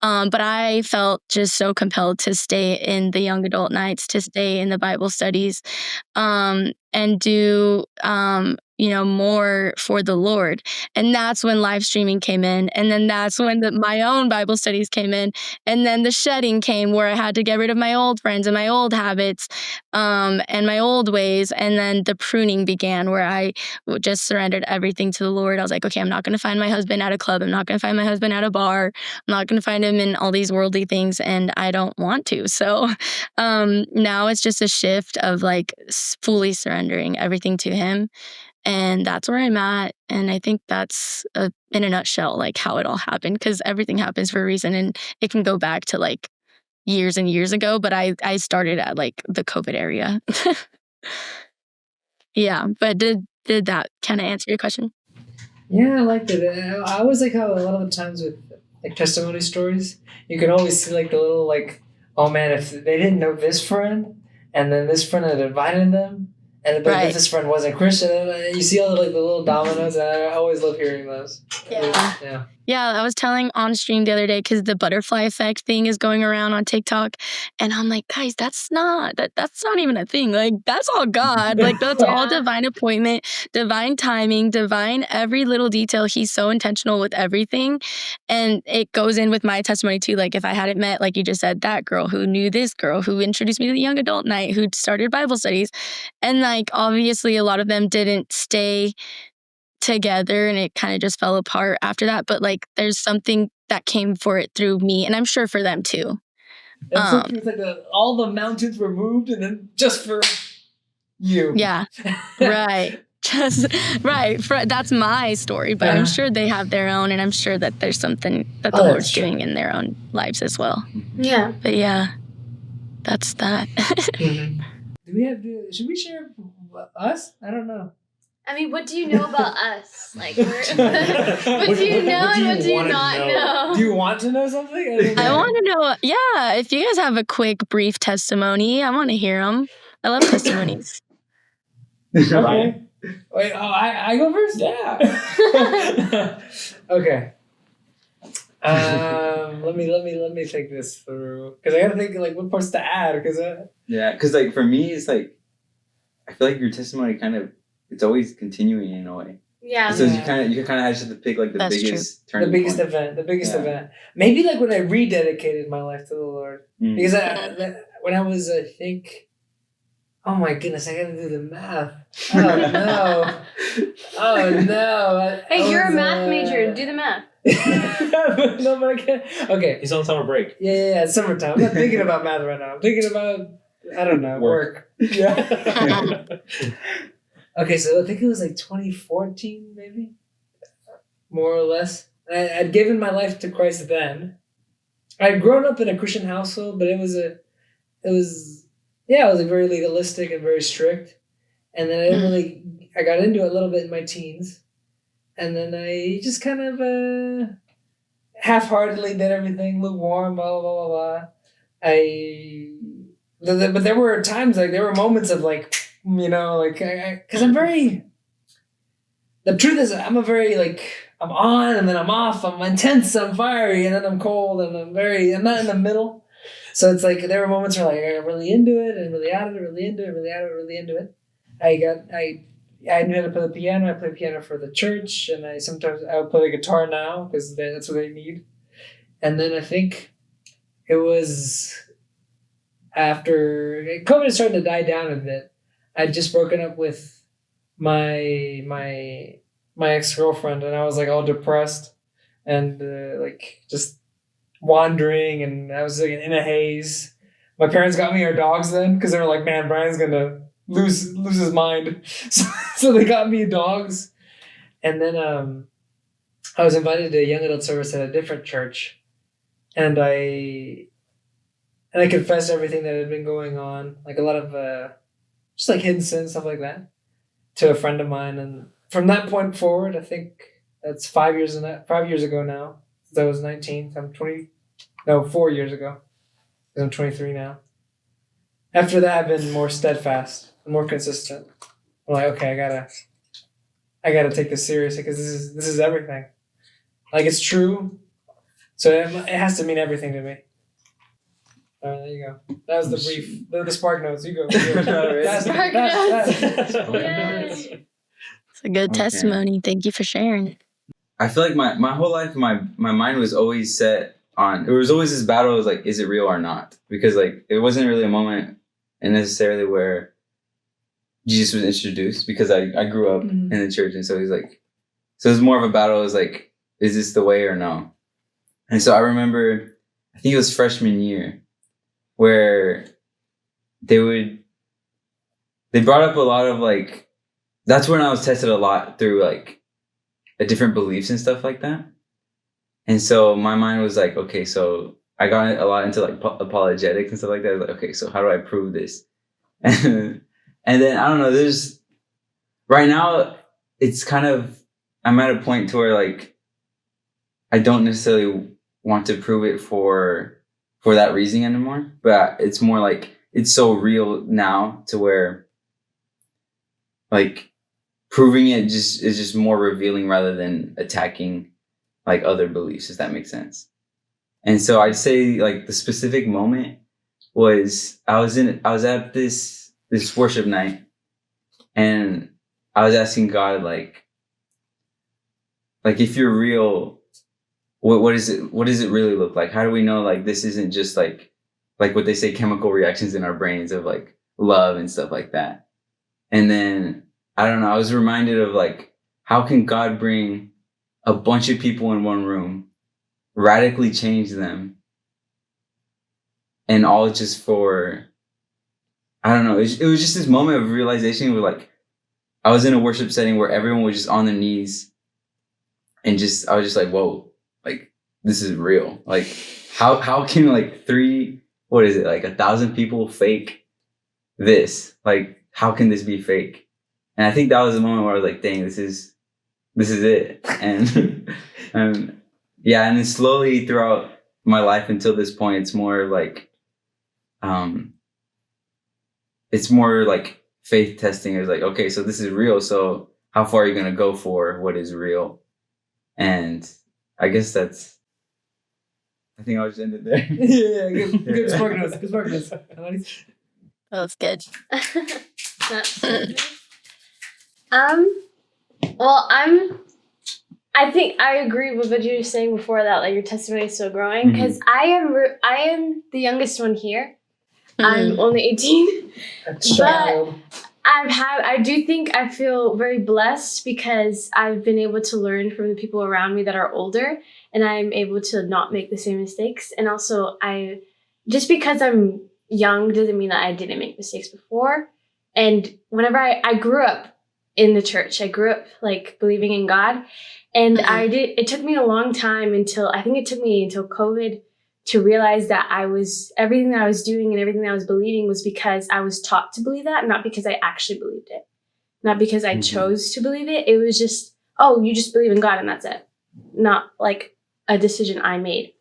But I felt just so compelled to stay in the young adult nights, to stay in the Bible studies, and do, more for the Lord. And that's when live streaming came in. And then that's when my own Bible studies came in. And then the shedding came, where I had to get rid of my old friends and my old habits, and my old ways. And then the pruning began, where I just surrendered everything to the Lord. I was like, okay, I'm not going to find my husband at a club. I'm not going to find my husband at a bar. I'm not going to find him in all these worldly things, and I don't want to. So now it's just a shift of like fully surrendering everything to him. And that's where I'm at. And I think that's in a nutshell, like how it all happened, because everything happens for a reason, and it can go back to like years and years ago. But I started at like the COVID area. Yeah. But did that kind of answer your question? Yeah, I liked it. I always like how a lot of the times with like testimony stories, you can always see like the little like, oh man, if they didn't know this friend, and then this friend had invited them, and but if this friend wasn't Christian, you see all the, like the little dominoes. And I always love hearing those. Yeah. Yeah. Yeah, I was telling on stream the other day because the butterfly effect thing is going around on TikTok, and I'm like, guys, that's not even a thing. Like, that's all God. Like, that's all divine appointment, divine timing, divine every little detail. He's so intentional with everything, and it goes in with my testimony too. Like, if I hadn't met, like you just said, that girl who knew this girl who introduced me to the young adult night, who started Bible studies, and like obviously a lot of them didn't stay together and it kind of just fell apart after that, but like there's something that came for it through me, and I'm sure for them too. It's like all the mountains were moved and then just for you. Yeah. Right. Just right. That's my story, but I'm sure they have their own, and I'm sure that there's something that the Lord's doing in their own lives as well. Yeah. But yeah, that's that. Do we have should we share us? I don't know. I mean, what do you know about us? Like, what do you know and what do you not know? Do you want to know something? I want to know, yeah, if you guys have a quick, brief testimony, I want to hear them. I love testimonies. Okay. Wait, I go first? Yeah. Okay. Let me think this through, because I gotta think like what parts to add, because like for me it's like I feel like your testimony kind of it's always continuing in a way. Yeah. So you kind of have to pick like the biggest turning point. The biggest event. Maybe like when I rededicated my life to the Lord, because when I was, I think, oh my goodness, I gotta do the math. Oh no. Hey, you're a math major. Do the math. No, but I can't. Okay. He's on summer break. Yeah, it's summertime. I'm not thinking about math right now. I'm thinking about, I don't know, work. Yeah. Okay, so I think it was like 2014, maybe, more or less. I'd given my life to Christ then. I'd grown up in a Christian household, but it was very legalistic and very strict. And then I got into it a little bit in my teens. And then I just kind of half-heartedly did everything, lukewarm, blah, blah, blah, blah, blah. But there were times, like, there were moments of, like, you know, like, because I'm very, the truth is, I'm I'm on and then I'm off, I'm intense, I'm fiery, and then I'm cold, and I'm not in the middle. So it's like, there were moments where like I got really into it, and really out of it, really into it, really out of it, really into it. I knew how to play the piano. I play piano for the church, and I would play the guitar now, because that's what they need. And then I think it was after COVID started to die down a bit. I'd just broken up with my ex-girlfriend, and I was like all depressed and like just wandering, and I was like in a haze. My parents got me our dogs then, because they were like, man, Brian's gonna lose his mind. So they got me dogs. And then I was invited to a young adult service at a different church, and I confessed everything that had been going on, like a lot of just like hidden sin, stuff like that, to a friend of mine. And from that point forward, I think that's 5 years ago now. Since I was 19. I'm 4 years ago. Because I'm 23 now. After that, I've been more steadfast, more consistent. I'm like, okay, I gotta take this seriously, because this is everything. Like, it's true, so it has to mean everything to me. All right, there you go. That was the brief, the Spark Notes. You go. Spark Notes. It's a good testimony. Thank you for sharing. I feel like my whole life, my mind was always set on, there was always this battle of like, is it real or not? Because like, it wasn't really a moment necessarily where Jesus was introduced, because I grew up in the church, and so he's like, so it was more of a battle. It was like, is this the way or no? And so I remember, I think it was freshman year, where they brought up a lot of like, that's when I was tested a lot through like different beliefs and stuff like that. And so my mind was like, okay, so I got a lot into like apologetics and stuff like that. I was like, okay, so how do I prove this? And then I don't know, right now it's kind of, I'm at a point to where like, I don't necessarily want to prove it for that reason anymore, but it's more like, it's so real now to where like proving it is just more revealing rather than attacking like other beliefs, if that makes sense. And so I'd say like the specific moment was I was at this worship night, and I was asking God like if you're real, what does it really look like? How do we know like this isn't just like what they say, chemical reactions in our brains of like love and stuff like that? And then I don't know, I was reminded of like, how can God bring a bunch of people in one room, radically change them, and all just for, I don't know, it was just this moment of realization where like I was in a worship setting where everyone was just on their knees, and I was just like, whoa, like this is real. Like how can like 1,000 people fake this? Like how can this be fake? And I think that was the moment where I was like, dang, this is it. And yeah, and then slowly throughout my life until this point, it's more like faith testing. Is like, okay, so this is real, so how far are you gonna go for what is real? And I guess I think I'll just end it there. Good sparkness. Good sparkness. That was good. That's so good. Well, I think I agree with what you were saying before, that like your testimony is still growing, because I am the youngest one here. I'm only 18, but I do think I feel very blessed because I've been able to learn from the people around me that are older, and I'm able to not make the same mistakes. And also, just because I'm young doesn't mean that I didn't make mistakes before. And whenever I grew up in the church, I grew up like believing in God, and it took me a long time until COVID to realize that everything that I was doing and everything that I was believing was because I was taught to believe that, not because I actually believed it. Not because I chose to believe it. It was just, oh, you just believe in God and that's it. Not like a decision I made.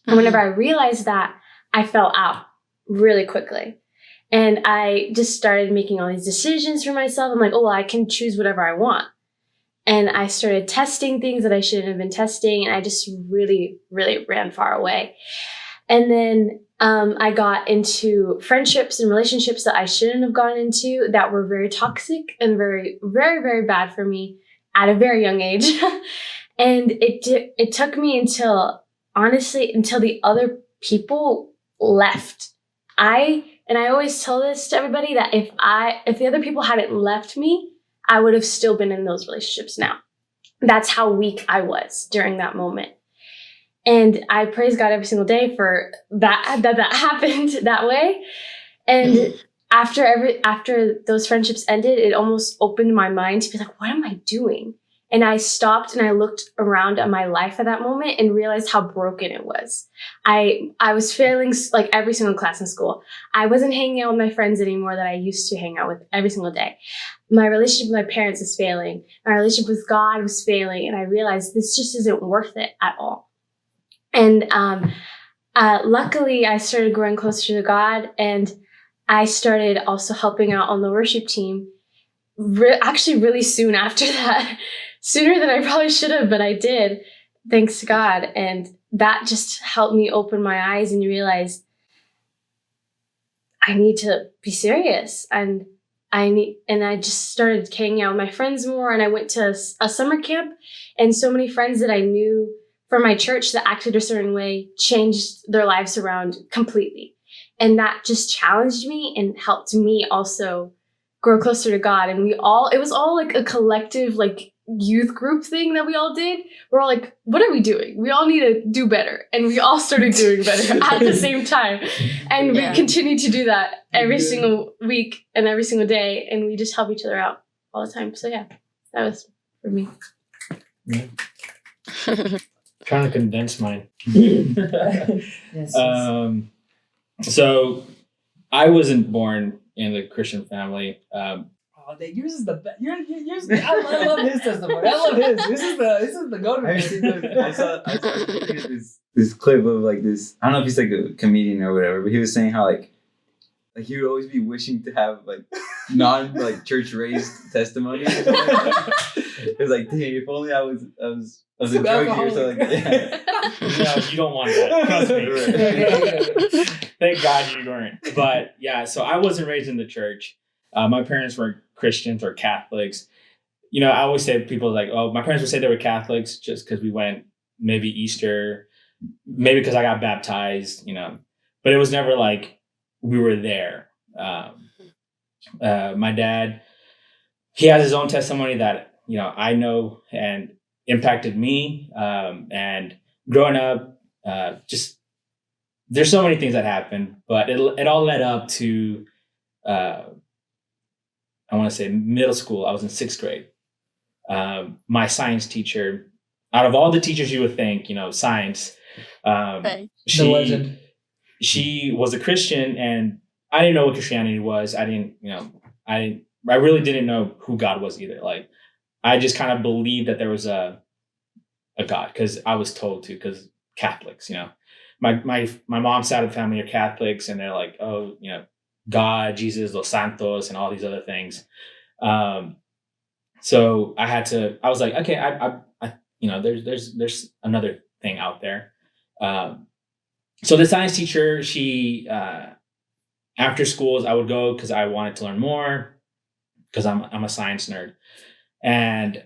And whenever I realized that, I fell out really quickly. And I just started making all these decisions for myself. I'm like, oh, well, I can choose whatever I want. And I started testing things that I shouldn't have been testing. And I just really, really ran far away. And then I got into friendships and relationships that I shouldn't have gone into, that were very toxic and very, very, very bad for me at a very young age. And it took me until the other people left. I always tell this to everybody, that if the other people hadn't left me, I would have still been in those relationships now. That's how weak I was during that moment. And I praise God every single day for that happened that way. And after those friendships ended, it almost opened my mind to be like, what am I doing? And I stopped and I looked around at my life at that moment and realized how broken it was. I was failing like every single class in school. I wasn't hanging out with my friends anymore that I used to hang out with every single day. My relationship with my parents was failing. My relationship with God was failing. And I realized this just isn't worth it at all. And luckily, I started growing closer to God, and I started also helping out on the worship team actually really soon after that. Sooner than I probably should have, but I did, thanks to God. And that just helped me open my eyes and realize I need to be serious. And I just started hanging out with my friends more, and I went to a summer camp, and so many friends that I knew from my church that acted a certain way changed their lives around completely. And that just challenged me and helped me also grow closer to God. And it was all like a collective, like, youth group thing that we all did. We're all like, what are we doing? We all need to do better. And we all started doing better at the same time. And we continue to do that every single week and every single day. And we just help each other out all the time. So yeah, that was for me. Yeah. Trying to condense mine. Yes. So I wasn't born in a Christian family. Yours is the best. I love his testimony. I love his. This is the go-to. I saw this clip of like this. I don't know if he's like a comedian or whatever, but he was saying how like he would always be wishing to have like non church raised testimonies. Or something like that. It was like, dang, if only I was a druggie or something like that. No, you don't want that. Trust me. Thank God you weren't. But yeah, so I wasn't raised in the church. My parents were Christians or Catholics. I always say to people like, oh, my parents would say they were Catholics just because we went maybe Easter, maybe because I got baptized, but it was never like we were there. My dad, he has his own testimony that, I know and impacted me. And growing up, just there's so many things that happened, but it all led up to, I want to say middle school. I was in 6th grade. My science teacher, out of all the teachers you would think, science, the legend. She was a Christian, and I didn't know what Christianity was. I really didn't know who God was either. Like, I just kind of believed that there was a God because I was told to, because Catholics, my mom's side of the family are Catholics, and they're like, oh, God, Jesus, Los Santos, and all these other things. So I was like, okay, I there's another thing out there. So the science teacher, she, after schools, I would go because I wanted to learn more because I'm a science nerd. And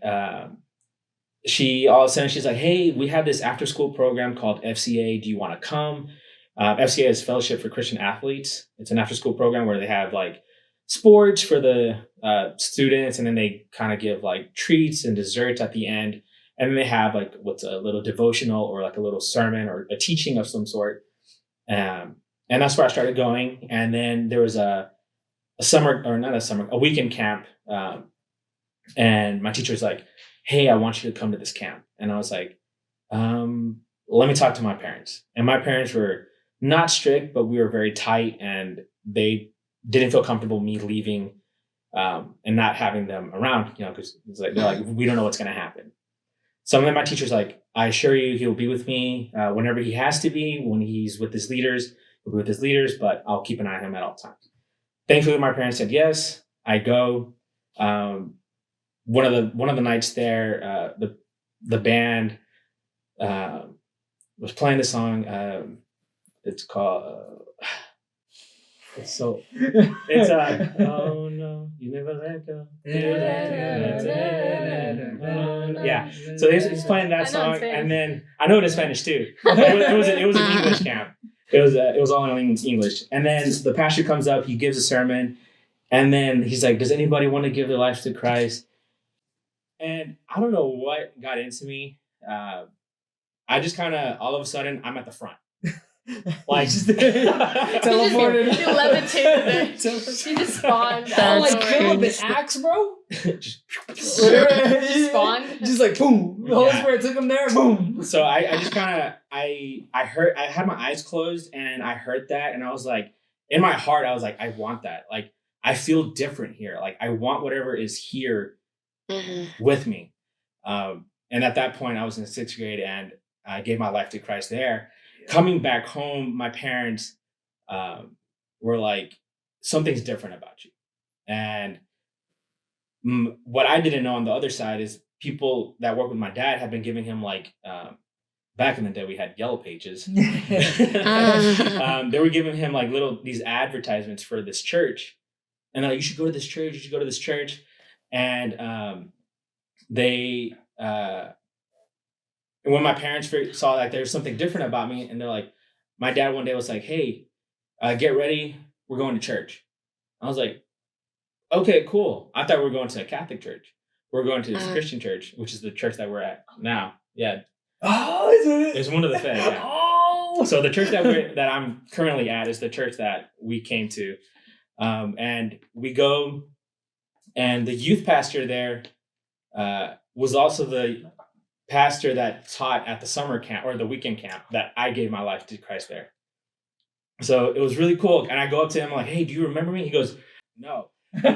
she, all of a sudden, she's like, hey, we have this after school program called FCA. Do you want to come? FCA is Fellowship for Christian Athletes. It's an after school program where they have sports for the students, and then they kind of give treats and desserts at the end. And then they have what's a little devotional or a little sermon or a teaching of some sort. And that's where I started going. And then there was a weekend camp. And my teacher was like, hey, I want you to come to this camp. And I was like, let me talk to my parents. And my parents were not strict, but we were very tight, and they didn't feel comfortable me leaving and not having them around, because they're like, we don't know what's going to happen. So then my teacher's like, I assure you, he'll be with me whenever he has to be. When he's with his leaders, he'll be with his leaders, but I'll keep an eye on him at all times. Thankfully, my parents said yes. I go. One of the nights there, the band was playing the song. It's called. It's oh no, you never let go. Yeah. So he's playing that song, and then I know it in Spanish too. It was an English camp. It was all in English. And then the pastor comes up, he gives a sermon, and then he's like, does anybody want to give their life to Christ? And I don't know what got into me. I just kind of, all of a sudden, I'm at the front. Teleported. You levitated. You just spawned. Philip and Axe, bro. Just spawned. Just boom. The Holy Spirit took him there. Boom. So I just kind of, I had my eyes closed, and I heard that, and I was like, in my heart, I was like, I want that. I feel different here. I want whatever is here with me. And at that point, I was in 6th grade, and I gave my life to Christ there. Coming back home, my parents were like, something's different about you. And what I didn't know on the other side is people that work with my dad have been giving him back in the day, we had Yellow Pages. They were giving him these advertisements for this church. And they're like, you should go to this church. You should go to this church. And they... And when my parents saw there's something different about me, and they're like, my dad one day was like, hey, get ready. We're going to church. I was like, okay, cool. I thought we were going to a Catholic church. We're going to this Christian church, which is the church that we're at now. Yeah. Oh, is it? It's one of the Fed. Yeah. Oh. So the church that I'm currently at is the church that we came to. And we go, and the youth pastor there was also the pastor that taught at the summer camp or the weekend camp that I gave my life to Christ there. So it was really cool. And I go up to him like, hey, do you remember me? He goes, no. I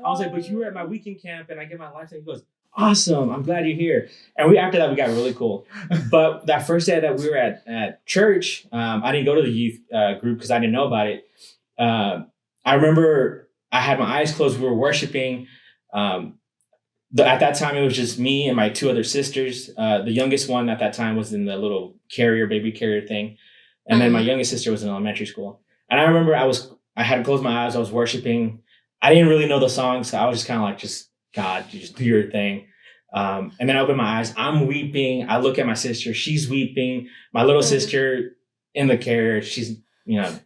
was like, but you were at my weekend camp and I gave my life to him. He goes, awesome. I'm glad you're here. And after that, we got really cool. But that first day that we were at church, I didn't go to the youth group because I didn't know about it. I remember I had my eyes closed. We were worshiping. At that time, it was just me and my 2 other sisters. The youngest one at that time was in the little baby carrier thing. And then my youngest sister was in elementary school. And I remember I had closed my eyes. I was worshiping. I didn't really know the song. So I was just kind of like, just God, you just do your thing. And then I open my eyes. I'm weeping. I look at my sister. She's weeping. My little sister in the carrier. She's, a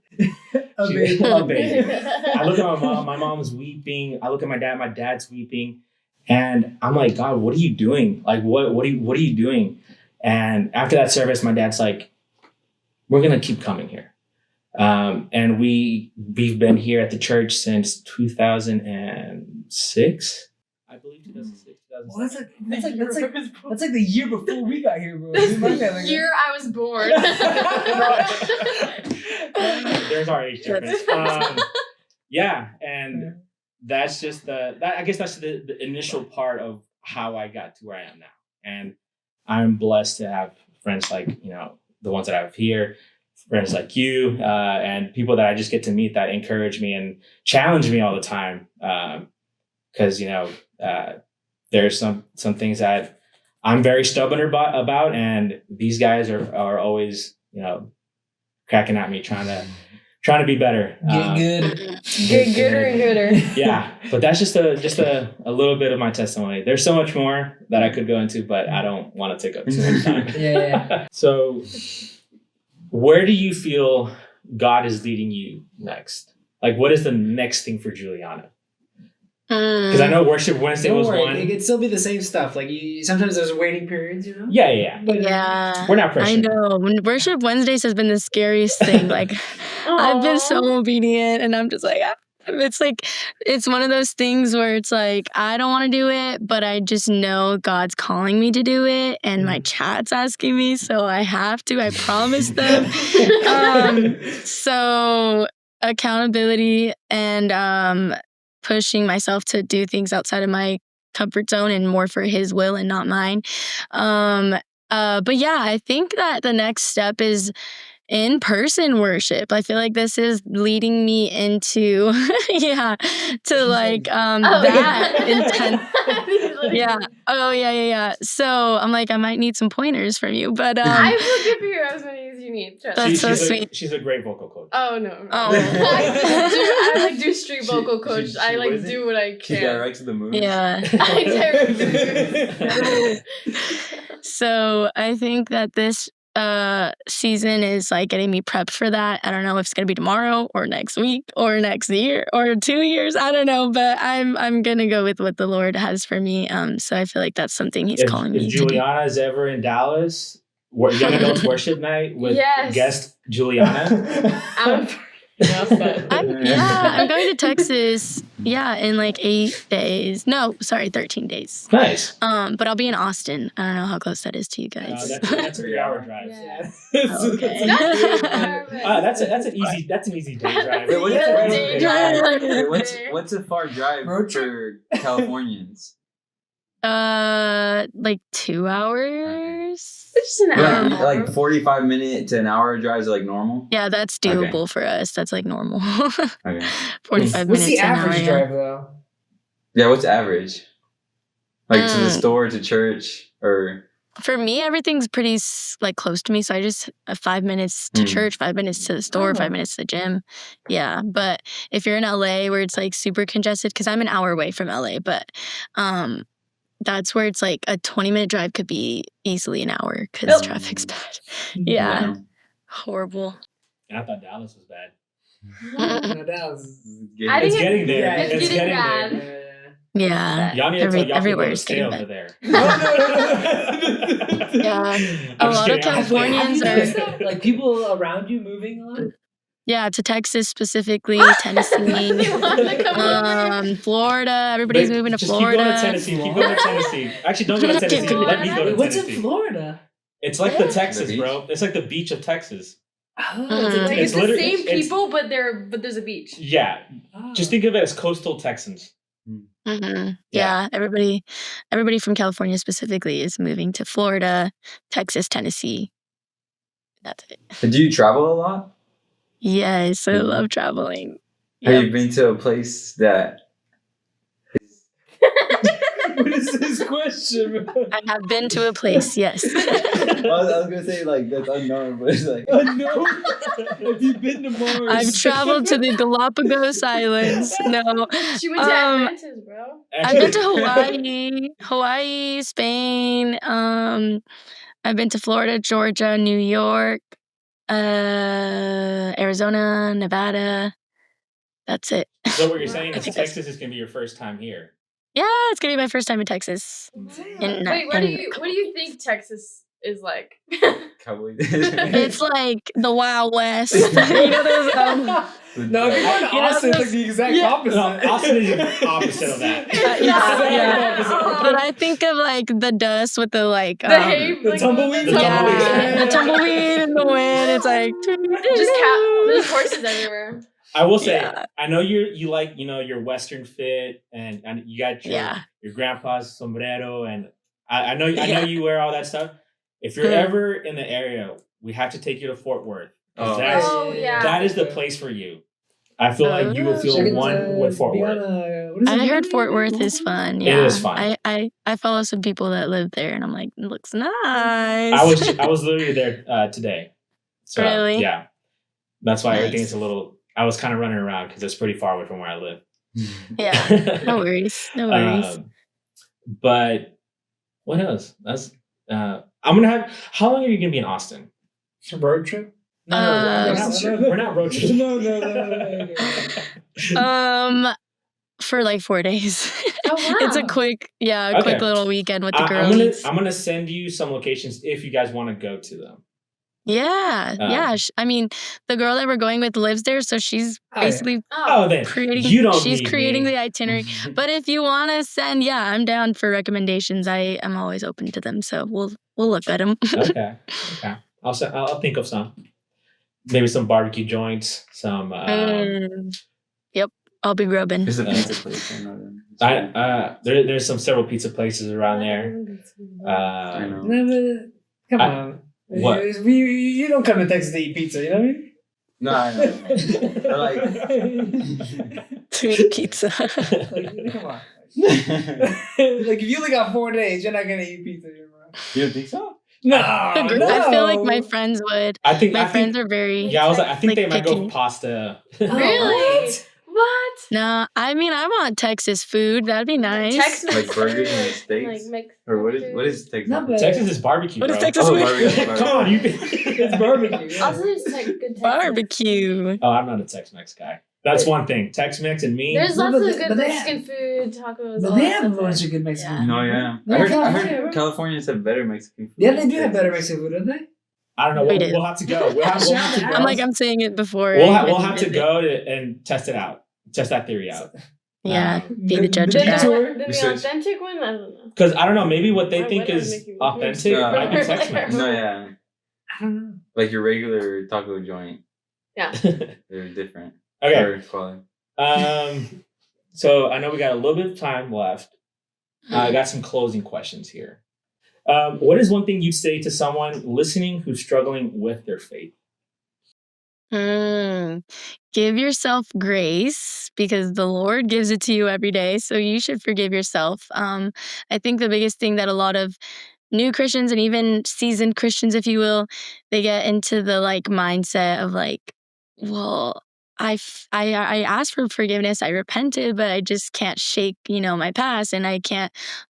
baby. I look at my mom. My mom's weeping. I look at my dad. My dad's weeping. And I'm like, God, what are you doing? Like, what are you doing? And after that service, my dad's like, we're going to keep coming here. And we've been here at the church since 2006. I believe 2006. Well, that's like the year before we got here, bro. The year I was born. There's our age difference. Yeah, and that's just I guess that's the initial part of how I got to where I am now. And I'm blessed to have friends like, the ones that I have here, friends like you, and people that I just get to meet that encourage me and challenge me all the time. Because, there's some things that I'm very stubborn about, and these guys are always, cracking at me, trying to be better. Get gooder and gooder. Yeah, but that's just a little bit of my testimony. There's so much more that I could go into, but I don't want to take up too much time. Yeah. So, where do you feel God is leading you next? Like, what is the next thing for Juliana? Because I know Worship Wednesday was one. It could still be the same stuff. Like sometimes there's waiting periods, Yeah. But we're not pressured. I know. Worship Wednesdays has been the scariest thing. Like, I've been so obedient, and I'm just like, it's one of those things where it's like, I don't want to do it, but I just know God's calling me to do it, and my chat's asking me, so I have to. I promise them. So accountability and pushing myself to do things outside of my comfort zone and more for His will and not mine. But yeah, I think that the next step is in-person worship. I feel like this is leading me into that intense. Yeah. Oh yeah. So I'm like, I might need some pointers from you, but I will give you as many as you need. That's so sweet. She's a great vocal coach. Oh no. Oh. I do street vocal coach. She I do what I can. She directs the moves. Yeah. I direct the moves. So I think that this season is like getting me prepped for that. I don't know if it's gonna be tomorrow or next week or next year or 2 years. I don't know, but I'm gonna go with what the Lord has for me. So I feel like that's something He's calling me to do. If Juliana is ever in Dallas, Young Adults Worship Night with guest Juliana. I'm going to Texas. Yeah, in like 8 days. No, sorry, 13 days. Nice. But I'll be in Austin. I don't know how close that is to you guys. That's a 3-hour drive. Yeah. Okay. That's an easy day drive. What's a far drive for Californians? Like 2 hours. It's just an hour. Like 45-minute to an hour drives are like normal? Yeah, that's doable for us. That's like normal. Okay. 45 What's minutes the an average hour. drive though? Yeah, what's average? Like to the store, to church, or? For me, everything's pretty like close to me. So I just 5 minutes to church, 5 minutes to the store, 5 minutes to the gym. Yeah, but if you're in LA where it's like super congested, because I'm an hour away from LA, but that's where it's like a 20-minute drive could be easily an hour because traffic's bad. Yeah. Horrible. I thought Dallas was bad. No, Dallas. It's getting there. Yeah, it's getting there. bad. Yeah. Y'all need to tell y'all everywhere to is stay getting over bad. there. Yeah. A lot of Californians are like people around you moving a lot. Yeah, to Texas specifically, Tennessee, They want to come Florida. Everybody's moving to Florida. Keep going to Tennessee. Actually, don't go to Tennessee. Let me go to What's Tennessee. in Florida? It's like the Texas, The bro. It's like the beach of Texas. Oh, Like it's the literally- same it's- people, but there's a beach. Yeah. Just think of it as coastal Texans. Yeah, everybody from California specifically is moving to Florida, Texas, Tennessee. That's it. Do you travel a lot? Yes, I love traveling. Have you been to a place that? What is this question? I have been to a place, yes. I was gonna say like that's unknown, but it's like Unknown? Have you been to Mars? I've traveled to the Galapagos Islands. No. She went to Atlantis, bro. I've been to Hawaii, Spain. I've been to Florida, Georgia, New York, Arizona, Nevada. That's it. So what you're saying I is think Texas is gonna be your first time here. Yeah, it's gonna be my first time in Texas. Wait, what do you think Texas is like? Cowboys. It's like the Wild West. You know those. No, if you're going to Austin, it's like the exact opposite. No, Austin is the opposite of that. Yeah. But I think of like the dust with the like The hay, the like, tumbleweed? the tumbleweed in the wind. It's like there's horses everywhere. I will say, Yeah. I know you like your Western fit, and you got your grandpa's sombrero, and I know you wear all that stuff. If you're ever in the area, we have to take you to Fort Worth. That is the place for you. I feel like you will feel one with Fort Worth. I heard Fort Worth is fun. Yeah. It is fun. I follow some people that live there, and I'm like, it looks nice. I was literally there today. So, really? Yeah. That's why everything's a little. I was kind of running around because it's pretty far away from where I live. Yeah. No worries. No worries. But what else? That's I'm gonna have. How long are you gonna be in Austin? It's a road trip. We're not road trips. No. For like 4 days. Oh, wow. It's a quick little weekend with the I'm girls. gonna send you some locations if you guys want to go to them. Yeah, yeah. I mean, the girl that we're going with lives there, so she's basically Then creating the itinerary. But if you want to send, I'm down for recommendations. I am always open to them, so we'll look at them. Okay. I'll think of some. Maybe some barbecue joints. Some. Yep, I'll be grubbing. There's a pizza place. There's several pizza places around there. I know. Come on. What? You don't come to Texas to eat pizza, you know what I mean? No, I know. To eat pizza. Come on. Like, if you only got 4 days, you're not going to eat pizza here, bro. You don't think so? No. I feel like my friends would. I think my friends are very. Yeah, I think they might picky. go pasta. Really? What? No, I mean I want Texas food. That'd be nice. Texas like burgers and steaks. Or what is Texas? No, but Texas is barbecue. What bro. is Texas Oh, food? barbecue. Come on, it's barbecue. Yeah. Also, there's good Texas. Barbecue. Oh, I'm not a Tex-Mex guy. That's one thing. Tex-Mex and me. There's No, lots but of they- good but they Mexican food, tacos. But all they that have a stuff bunch there. of good Mexican Yeah. food. No, yeah. Yeah, I heard California. Californians have better Mexican food. Yeah, they do have better Mexican food, don't they? I don't know. We did. We'll have to go. We'll have to go. I'm saying it before. We'll have to go and test it out. Test that theory out. Yeah, be the judge of Big that. tour. The Research. authentic one? I don't know. Because I don't know. Maybe what they Why think would I is make you- authentic might be Tex-Mex. No, yeah. I don't know. Like your regular taco joint. Yeah. They're different. Okay. For quality. So I know we got a little bit of time left. I got some closing questions here. What is one thing you'd say to someone listening who's struggling with their faith? Give yourself grace because the Lord gives it to you every day. So you should forgive yourself. I think the biggest thing that a lot of new Christians and even seasoned Christians, if you will, they get into the mindset of well, I asked for forgiveness, I repented, but I just can't shake, my past, and I can't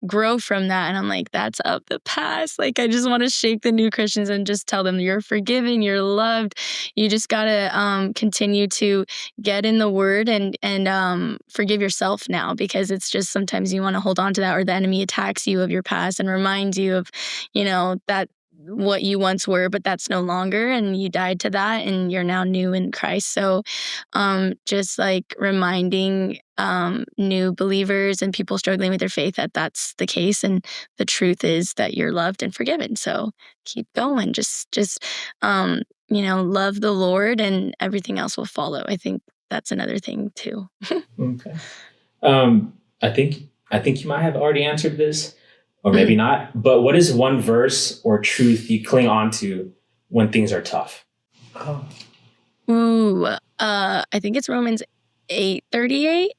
grow from that. And I'm like, that's of the past. I just want to shake the new Christians and just tell them you're forgiven, you're loved. You just gotta continue to get in the Word and forgive yourself now, because it's just sometimes you want to hold on to that, or the enemy attacks you of your past and reminds you of, that what you once were, but that's no longer, and you died to that, and you're now new in Christ. So just reminding new believers and people struggling with their faith that that's the case, and the truth is that you're loved and forgiven. So keep going. Just love the Lord, and everything else will follow. I think that's another thing too. Okay. I think you might have already answered this, or maybe not. But what is one verse or truth you cling on to when things are tough? Oh. Ooh, I think it's Romans 8:38,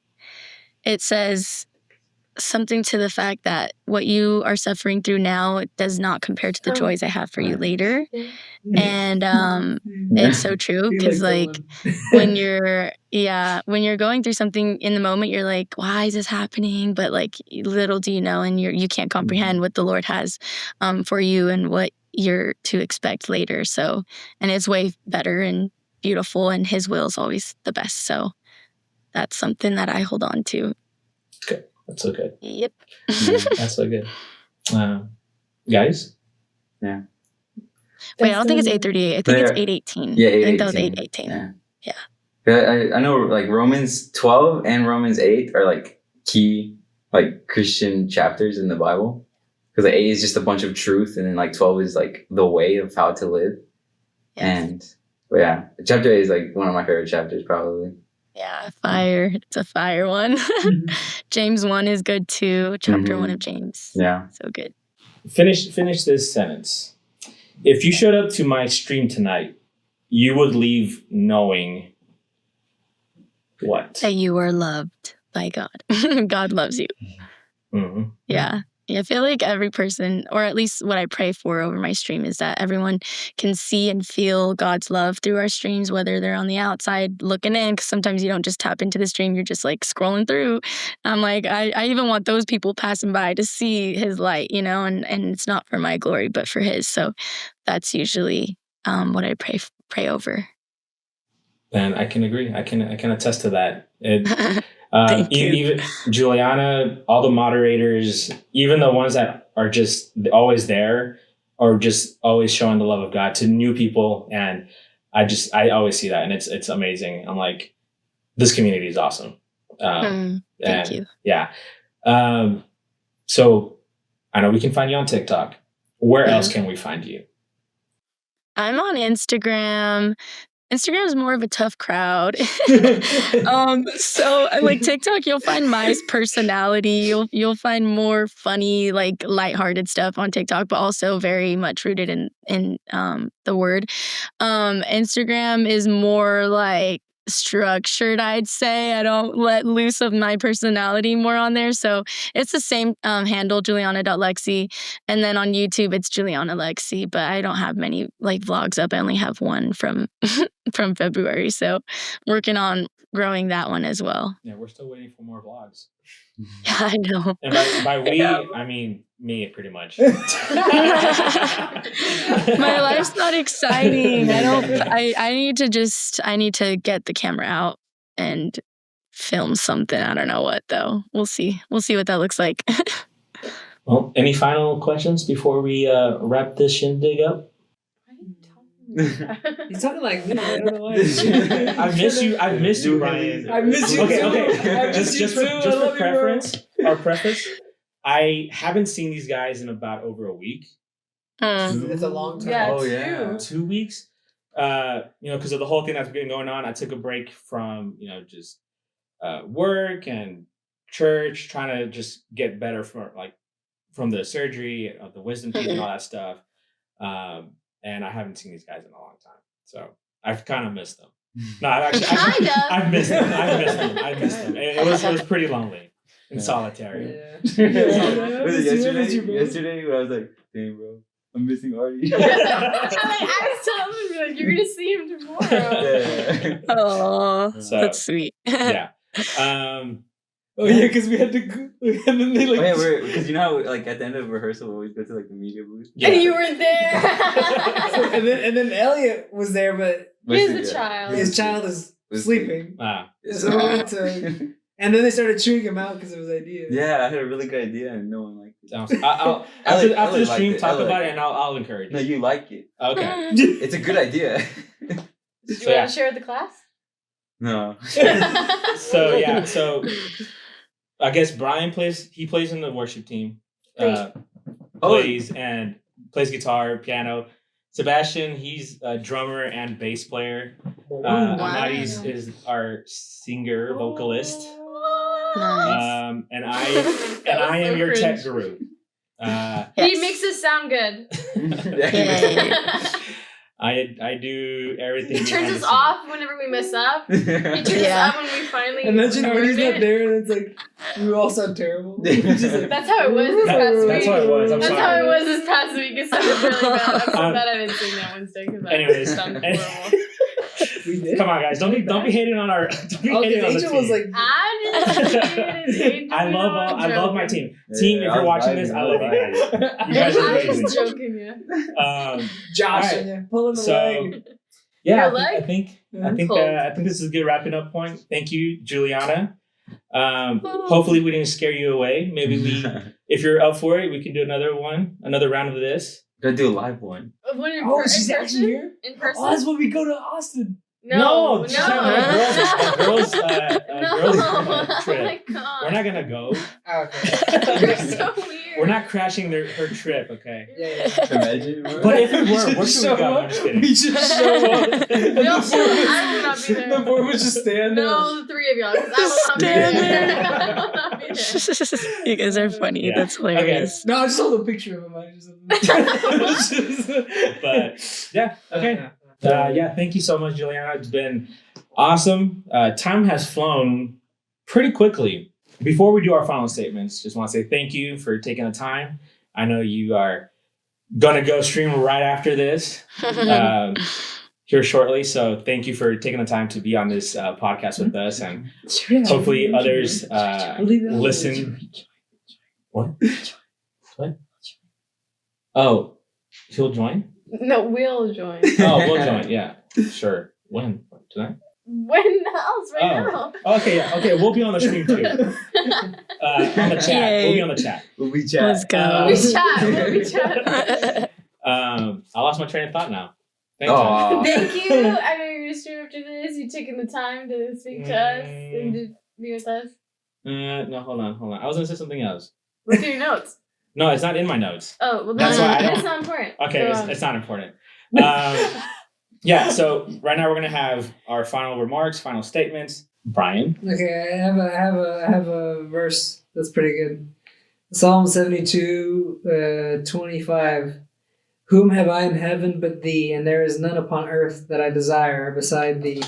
it says something to the fact that what you are suffering through now does not compare to the joys I have for you later. And it's so true, because like when you're going through something in the moment, you're like, why is this happening? But like little do you know, and you can't comprehend what the Lord has for you and what you're to expect later. So, and it's way better and beautiful, and his will is always the best. So that's something that I hold on to. Okay, that's so good. Yep. That's so good. Guys? Yeah. Wait, I don't think it's 8:38. I think it's 8:18. Yeah, 8:18. I think that was 8:18. Yeah. I know like Romans 12 and Romans 8 are like key like Christian chapters in the Bible. Because like 8 is just a bunch of truth, and then like 12 is like the way of how to live. Yes. And yeah, chapter 8 is like one of my favorite chapters probably. Yeah, fire. It's a fire one. James 1 is good too. Chapter 1 of James. Yeah. So good. Finish this sentence. If you showed up to my stream tonight, you would leave knowing what? That you are loved by God. God loves you. Mm-hmm. Yeah. I feel like every person, or at least what I pray for over my stream, is that everyone can see and feel God's love through our streams, whether they're on the outside looking in, because sometimes you don't just tap into the stream, you're just like scrolling through. I'm like, I even want those people passing by to see his light, you know, and it's not for my glory, but for his. So that's usually what I pray over. And I can agree. I can attest to that. Thank you. Even Juliana, all the moderators, even the ones that are just always there or just always showing the love of God to new people. And I always see that, and it's amazing. I'm like, this community is awesome. Thank you. Yeah. So I know we can find you on TikTok. Where else can we find you? I'm on Instagram. Instagram is more of a tough crowd. So like TikTok, you'll find my personality. You'll find more funny, like lighthearted stuff on TikTok, but also very much rooted in the word. Instagram is more like structured, I'd say. I don't let loose of my personality more on there. So it's the same handle, Juliana.Lexi. And then on YouTube, it's Juliana Lexi. But I don't have many like vlogs up. I only have one from February. So working on growing that one as well. Yeah, we're still waiting for more vlogs. Yeah, I know. And by we, I mean me, pretty much. My life's not exciting. I need to get the camera out and film something. I don't know what though. We'll see what that looks like. Well, any final questions before we wrap this shindig up? He's talking like me. I don't know why. I miss you, Brian. I miss you too. Okay. Just for preface, I haven't seen these guys in about over a week. It's a long time. Yeah, Oh yeah, 2 weeks. Because of the whole thing that's been going on, I took a break from just work and church, trying to just get better from the surgery of the wisdom teeth and all that stuff. And I haven't seen these guys in a long time, so I've kind of missed them. No, I've missed them. I missed them. It was pretty lonely and solitary. Yeah. Was it yesterday when I was like, dang bro, I'm missing Artie. I was telling him, you're gonna see him tomorrow. Oh, So, that's sweet. Yeah. Oh yeah, because we had to go, and then they like. Oh yeah, because you know how like at the end of rehearsal we always go to like the media booth. And you were there. and then Elliot was there, but He's a child. his child is sleeping. So we went to, and then they started chewing him out because of his idea. yeah, I had a really good idea and no one liked it. I'll after the stream talk about it, and I'll encourage. No, you like it. Okay. It's a good idea. Do you want to share with the class? No. So yeah, I guess Brian plays in the worship team. Plays guitar, piano. Sebastian, he's a drummer and bass player. Amadi's is our singer, vocalist. Nice. And I am your tech guru. He makes us sound good. I do everything. He turns us off whenever we mess up. He turns us up when we finally. Imagine when he's not there and it's like we all sound terrible. That's how it was this past week. That's how it was. That's how it was this past week. It sounded really bad. I'm so glad I didn't sing that Wednesday because that sounded horrible. We did. Come on, guys! Don't be hating on our. Don't be hating on the team. Was like, I'm just kidding. I love my team. Team, if you're watching this, I love you guys. You guys are I'm amazing. just joking, yeah. Josh, right. pulling the leg. Yeah, Your I think this is a good wrapping up point. Thank you, Juliana. Hopefully we didn't scare you away. Maybe if you're up for it, we can do another round of this. Gotta do a live one. She's actually here? In person? Oh, that's when we go to Austin. No. She's having a girls No. trip. Oh my God. We're not gonna go. Okay. You're so weird. We're not crashing her trip, okay? Yeah. Imagine. But if we were, where should we go? I'm just kidding. We just show up. I will not be there. The four would just stand there. No, the three of y'all. 'Cause I will not be there. I will not be there. You guys are funny. Yeah. That's hilarious. No, I just saw the picture of him. But yeah, okay. Thank you so much, Juliana. It's been awesome. Time has flown pretty quickly. Before we do our final statements, just want to say thank you for taking the time. I know you are gonna go stream right after this here shortly. So thank you for taking the time to be on this podcast with us, and hopefully others listen. What? Oh, he'll join? No, we'll join. Oh, we'll join. Yeah, sure. When? Tonight? When else? Right now. Okay, yeah. Okay, we'll be on the stream too. On the chat. Yay. We'll be on the chat. We'll be chat. Let's go. We chat. I lost my train of thought now. Thanks. Aw. Thank you. I know you're gonna stream after this. You taking the time to speak to us and to be with us. No, hold on. I was gonna say something else. Look at your notes. No, it's not in my notes. Oh, well, That's why I don't- it's not important. Okay, Go on. it's not important. So right now we're gonna have our final remarks, final statements. Brian. Okay, I have a verse that's pretty good. Psalm 72, 25. Whom have I in heaven but thee, and there is none upon earth that I desire beside thee.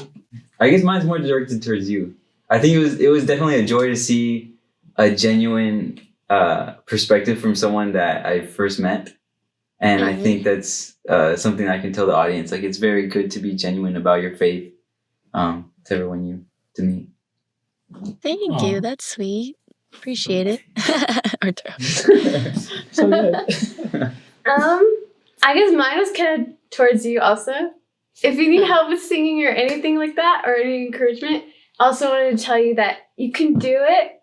I guess mine's more directed towards you. I think it was definitely a joy to see a genuine perspective from someone that I first met. And I think that's something I can tell the audience. Like, it's very good to be genuine about your faith to everyone to meet. Thank you. That's sweet. Appreciate it. So good. I guess mine was kind of towards you also. If you need help with singing or anything like that, or any encouragement, I also wanted to tell you that you can do it.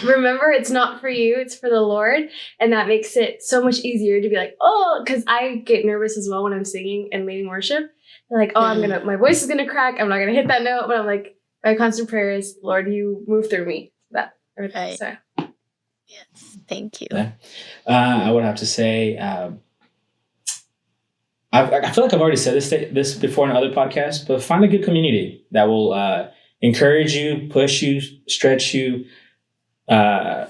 Remember, it's not for you, it's for the Lord. And that makes it so much easier to be like, oh, because I get nervous as well when I'm singing and leading worship. They're like, oh, my voice is gonna crack. I'm not gonna hit that note. But I'm like, my constant prayer is, Lord, you move through me. Right. So. Yes. Thank you. I would have to say, I feel like I've already said this before in other podcasts, but find a good community that will encourage you, push you, stretch you, and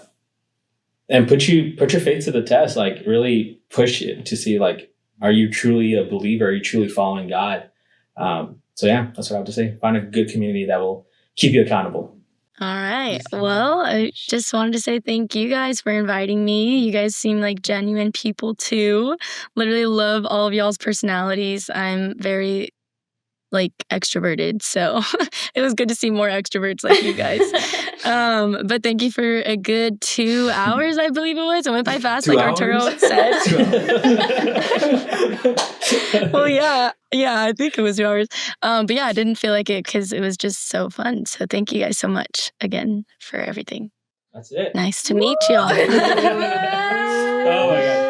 put your faith to the test. Like, really push it to see, like, are you truly a believer? Are you truly following God? So yeah, that's what I have to say. Find a good community that will keep you accountable. All right. Well, I just wanted to say thank you guys for inviting me. You guys seem like genuine people too. Literally love all of y'all's personalities. I'm very extroverted, so it was good to see more extroverts like you guys. But thank you for a good 2 hours, I believe it was. It went by fast, 2 like hours? Arturo said. Well, yeah, I think it was 2 hours. But yeah, I didn't feel like it because it was just so fun. So thank you guys so much again for everything. That's it. Nice to meet y'all. Oh my God.